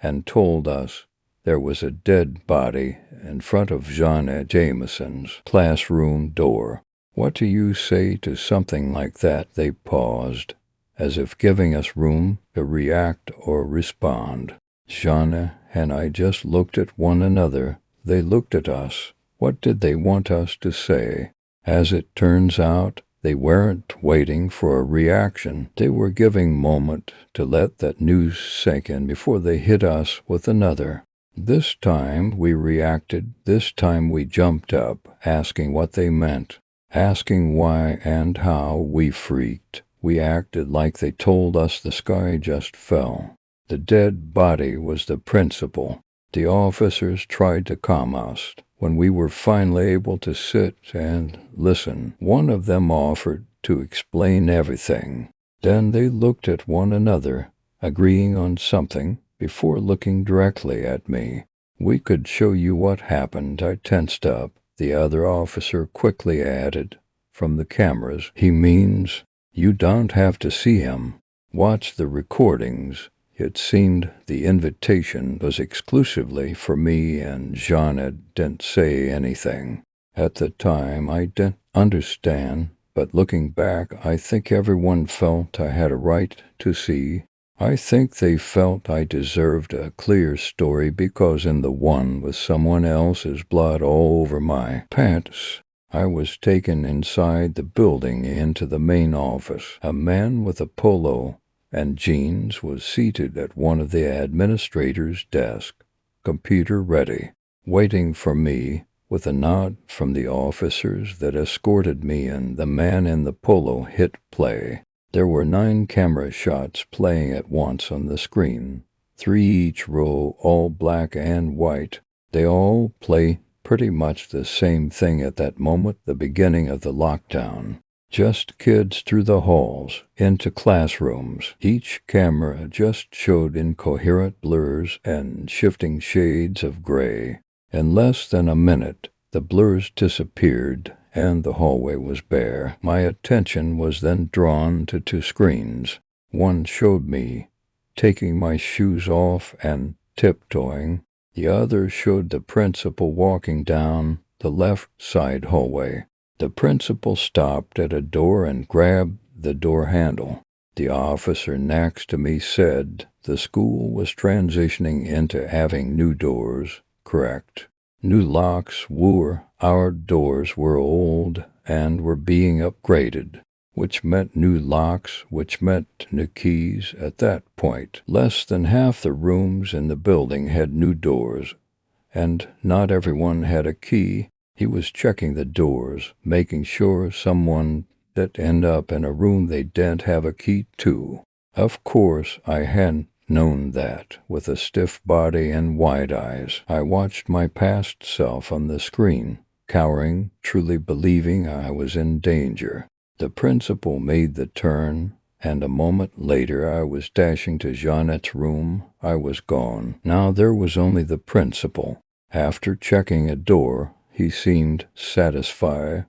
and told us there was a dead body in front of John Jameson's classroom door. What do you say to something like that? They paused, as if giving us room to react or respond. John and I just looked at one another. They looked at us. What did they want us to say? As it turns out, they weren't waiting for a reaction. They were giving moment to let that news sink in before they hit us with another. This time we reacted. This time we jumped up, asking what they meant, asking why and how. We freaked. We acted like they told us the sky just fell. The dead body was the principal. The officers tried to calm us. When we were finally able to sit and listen, one of them offered to explain everything. Then they looked at one another, agreeing on something, before looking directly at me. "We could show you what happened." I tensed up. The other officer quickly added, "From the cameras." "He means you don't have to see him. Watch the recordings." It seemed the invitation was exclusively for me, and Jeanne didn't say anything. At the time, I didn't understand, but looking back, I think everyone felt I had a right to see. I think they felt I deserved a clear story because in the one with someone else's blood all over my pants, I was taken inside the building into the main office. A man with a polo and jeans was seated at one of the administrator's desk, computer ready, waiting for me. With a nod from the officers that escorted me in, the man in the polo hit play. There were 9 camera shots playing at once on the screen, 3 each row, all black and white. They all play pretty much the same thing at that moment, the beginning of the lockdown. Just kids through the halls, into classrooms. Each camera just showed incoherent blurs and shifting shades of gray. In less than a minute, the blurs disappeared and the hallway was bare. My attention was then drawn to two screens. One showed me taking my shoes off and tiptoeing. The other showed the principal walking down the left side hallway. The principal stopped at a door and grabbed the door handle. The officer next to me said the school was transitioning into having new doors. Correct. New locks were. Our doors were old and were being upgraded, which meant new locks, which meant new keys. At that point, less than half the rooms in the building had new doors, and not everyone had a key. He was checking the doors, making sure someone didn't end up in a room they didn't have a key to. Of course, I hadn't known that. With a stiff body and wide eyes, I watched my past self on the screen, cowering, truly believing I was in danger. The principal made the turn, and a moment later I was dashing to Jeanette's room. I was gone. Now there was only the principal. After checking a door, he seemed satisfied,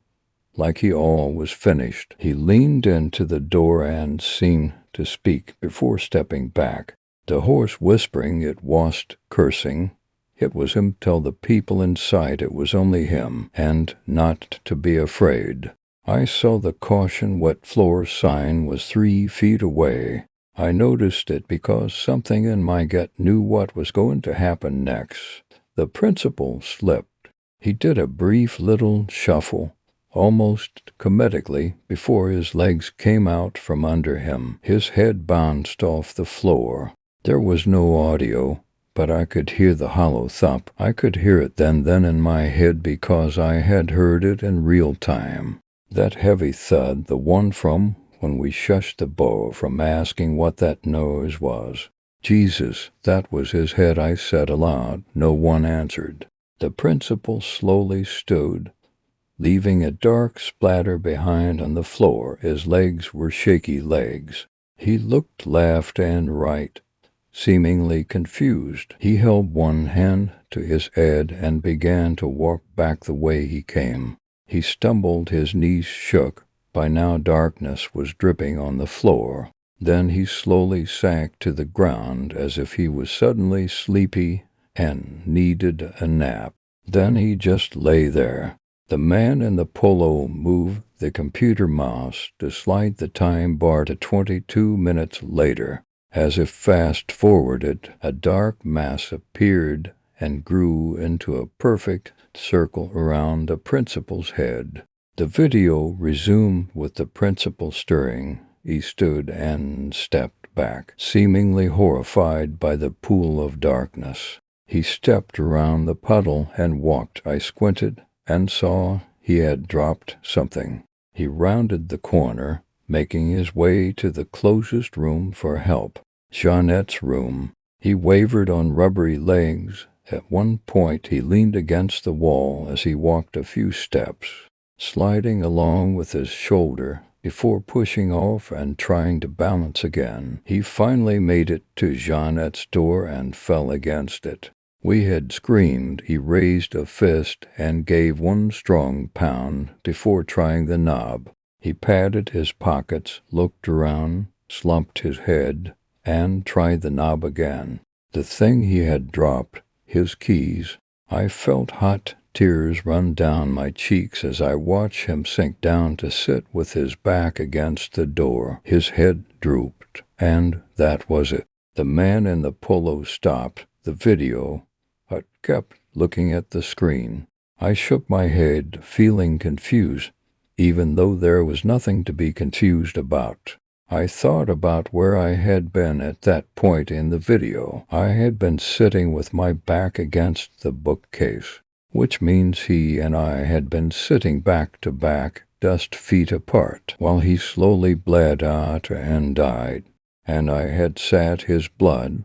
like he all was finished. He leaned into the door and seemed to speak before stepping back. The hoarse whispering, it wasn't cursing. It was him tell the people inside it was only him, and not to be afraid. I saw the caution wet floor sign was 3 feet away. I noticed it because something in my gut knew what was going to happen next. The principal slipped. He did a brief little shuffle, almost comedically, before his legs came out from under him. His head bounced off the floor. There was no audio, but I could hear the hollow thump. I could hear it then in my head because I had heard it in real time. That heavy thud, the one from when we shushed the boy from asking what that noise was. Jesus, that was his head, I said aloud. No one answered. The principal slowly stood, leaving a dark splatter behind on the floor. His legs were shaky legs. He looked left and right, seemingly confused. He held one hand to his head and began to walk back the way he came. He stumbled, his knees shook. By now darkness was dripping on the floor. Then he slowly sank to the ground as if he was suddenly sleepy and needed a nap. Then he just lay there. The man in the polo moved the computer mouse to slide the time bar to 22 minutes later. As if fast-forwarded, a dark mass appeared and grew into a perfect circle around the principal's head. The video resumed with the principal stirring. He stood and stepped back, seemingly horrified by the pool of darkness. He stepped around the puddle and walked. I squinted and saw he had dropped something. He rounded the corner, making his way to the closest room for help, Jeanette's room. He wavered on rubbery legs. At one point he leaned against the wall as he walked a few steps, sliding along with his shoulder before pushing off and trying to balance again. He finally made it to Jeanette's door and fell against it. We had screamed. He raised a fist and gave one strong pound before trying the knob. He patted his pockets, looked around, slumped his head, and tried the knob again. The thing he had dropped, his keys. I felt hot tears run down my cheeks as I watched him sink down to sit with his back against the door. His head drooped, and that was it. The man in the polo stopped the video, but kept looking at the screen. I shook my head, feeling confused, even though there was nothing to be confused about. I thought about where I had been at that point in the video. I had been sitting with my back against the bookcase, which means he and I had been sitting back to back, just feet apart, while he slowly bled out and died. And I had sat his blood,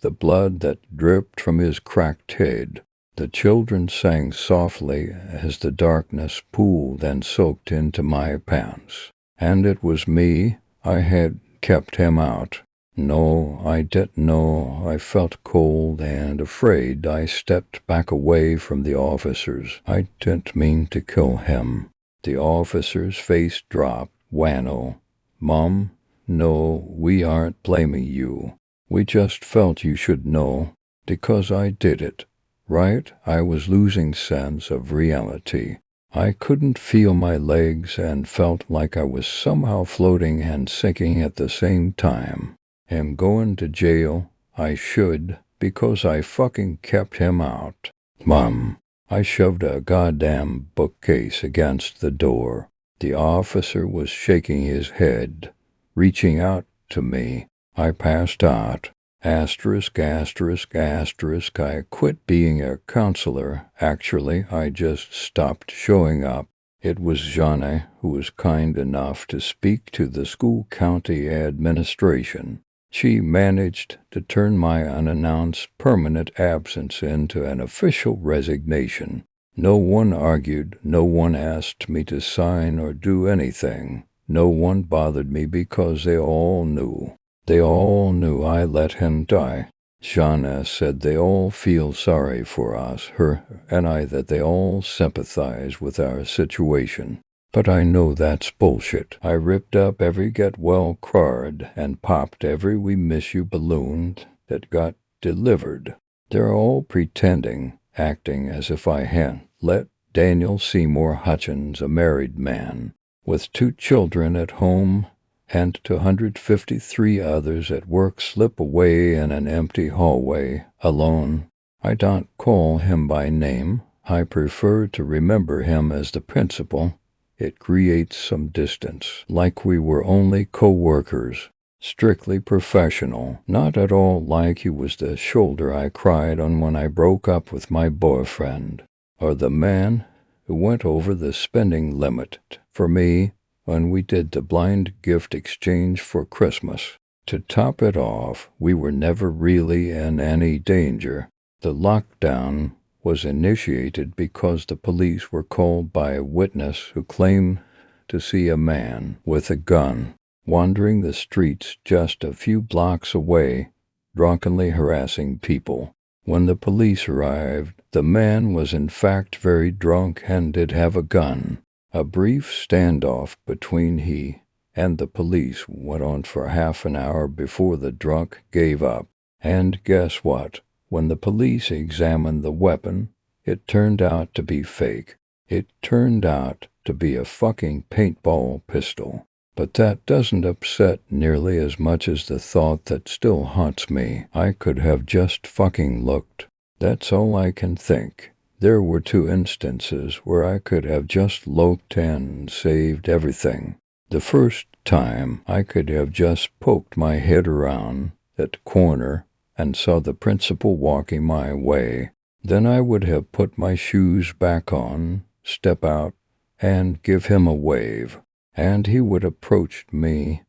the blood that dripped from his cracked head. The children sang softly as the darkness pooled and soaked into my pants. and it was me. I had kept him out. No, I didn't know. I felt cold and afraid. I stepped back away from the officers. I didn't mean to kill him. The officer's face dropped. Wano. Mom, no, we aren't blaming you. We just felt you should know, because I did it. Right? I was losing sense of reality. I couldn't feel my legs and felt like I was somehow floating and sinking at the same time. Am going to jail. I should, because I fucking kept him out. Mom. I shoved a goddamn bookcase against the door. The officer was shaking his head, reaching out to me. I passed out. Asterisk, asterisk, asterisk. I quit being a counselor. Actually, I just stopped showing up. It was Jeanne who was kind enough to speak to the school county administration. She managed to turn my unannounced permanent absence into an official resignation. No one argued, no one asked me to sign or do anything. No one bothered me because they all knew. They all knew I let him die. Jeanne said they all feel sorry for us, her and I, that they all sympathize with our situation. But I know that's bullshit. I ripped up every get well card and popped every we miss you balloon that got delivered. They're all pretending, acting as if I hadn't let Daniel Seymour Hutchins, a married man, with 2 children at home, and 253 others at work, slip away in an empty hallway, alone. I don't call him by name. I prefer to remember him as the principal. It creates some distance, like we were only co-workers, strictly professional, not at all like he was the shoulder I cried on when I broke up with my boyfriend, or the man who went over the spending limit for me when we did the blind gift exchange for Christmas. To top it off, we were never really in any danger. The lockdown was initiated because the police were called by a witness who claimed to see a man with a gun wandering the streets just a few blocks away, drunkenly harassing people. When the police arrived, the man was in fact very drunk and did have a gun. A brief standoff between he and the police went on for half an hour before the drunk gave up. And guess what? When the police examined the weapon, it turned out to be fake. It turned out to be a fucking paintball pistol. But that doesn't upset nearly as much as the thought that still haunts me. I could have just fucking looked. That's all I can think. There were 2 instances where I could have just looked and saved everything. The first time, I could have just poked my head around that corner and saw the principal walking my way. Then I would have put my shoes back on, step out, and give him a wave, and he would approach me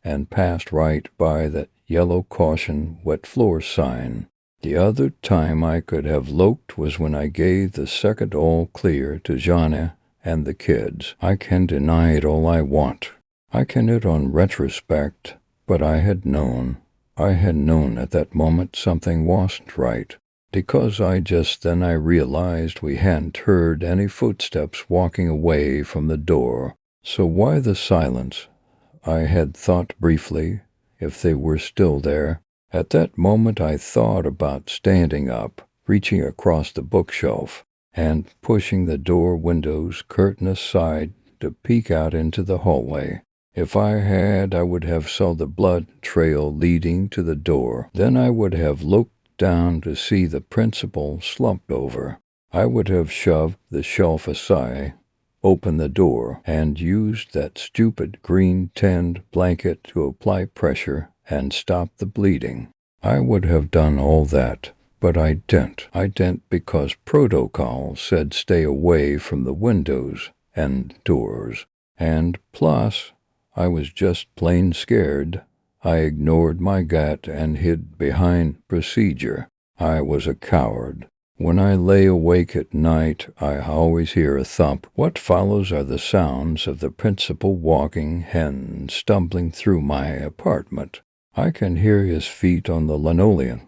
and passed right by that yellow caution wet floor sign. The other time I could have looked was when I gave the second all clear to Jeanne and the kids. I can deny it all I want. I can it on retrospect, but I had known at that moment something wasn't right, because I realized we hadn't heard any footsteps walking away from the door. So why the silence? I had thought briefly, if they were still there. At that moment I thought about standing up, reaching across the bookshelf, and pushing the door window's curtain aside to peek out into the hallway. If I had, I would have saw the blood trail leading to the door. Then I would have looked down to see the principal slumped over. I would have shoved the shelf aside, opened the door, and used that stupid green-tinned blanket to apply pressure and stop the bleeding. I would have done all that, but I didn't. I didn't because protocol said stay away from the windows and doors. And plus, I was just plain scared. I ignored my gut and hid behind procedure. I was a coward. When I lay awake at night, I always hear a thump. What follows are the sounds of the principal walking hen stumbling through my apartment. I can hear his feet on the linoleum,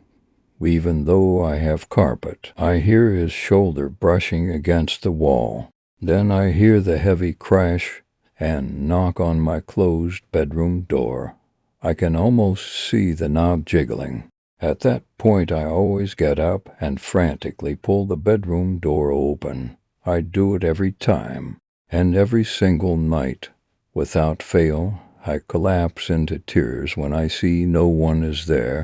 even though I have carpet. I hear his shoulder brushing against the wall. Then I hear the heavy crash and knock on my closed bedroom door. I can almost see the knob jiggling. At that point, I always get up and frantically pull the bedroom door open. I do it every time, and every single night. Without fail, I collapse into tears when I see no one is there.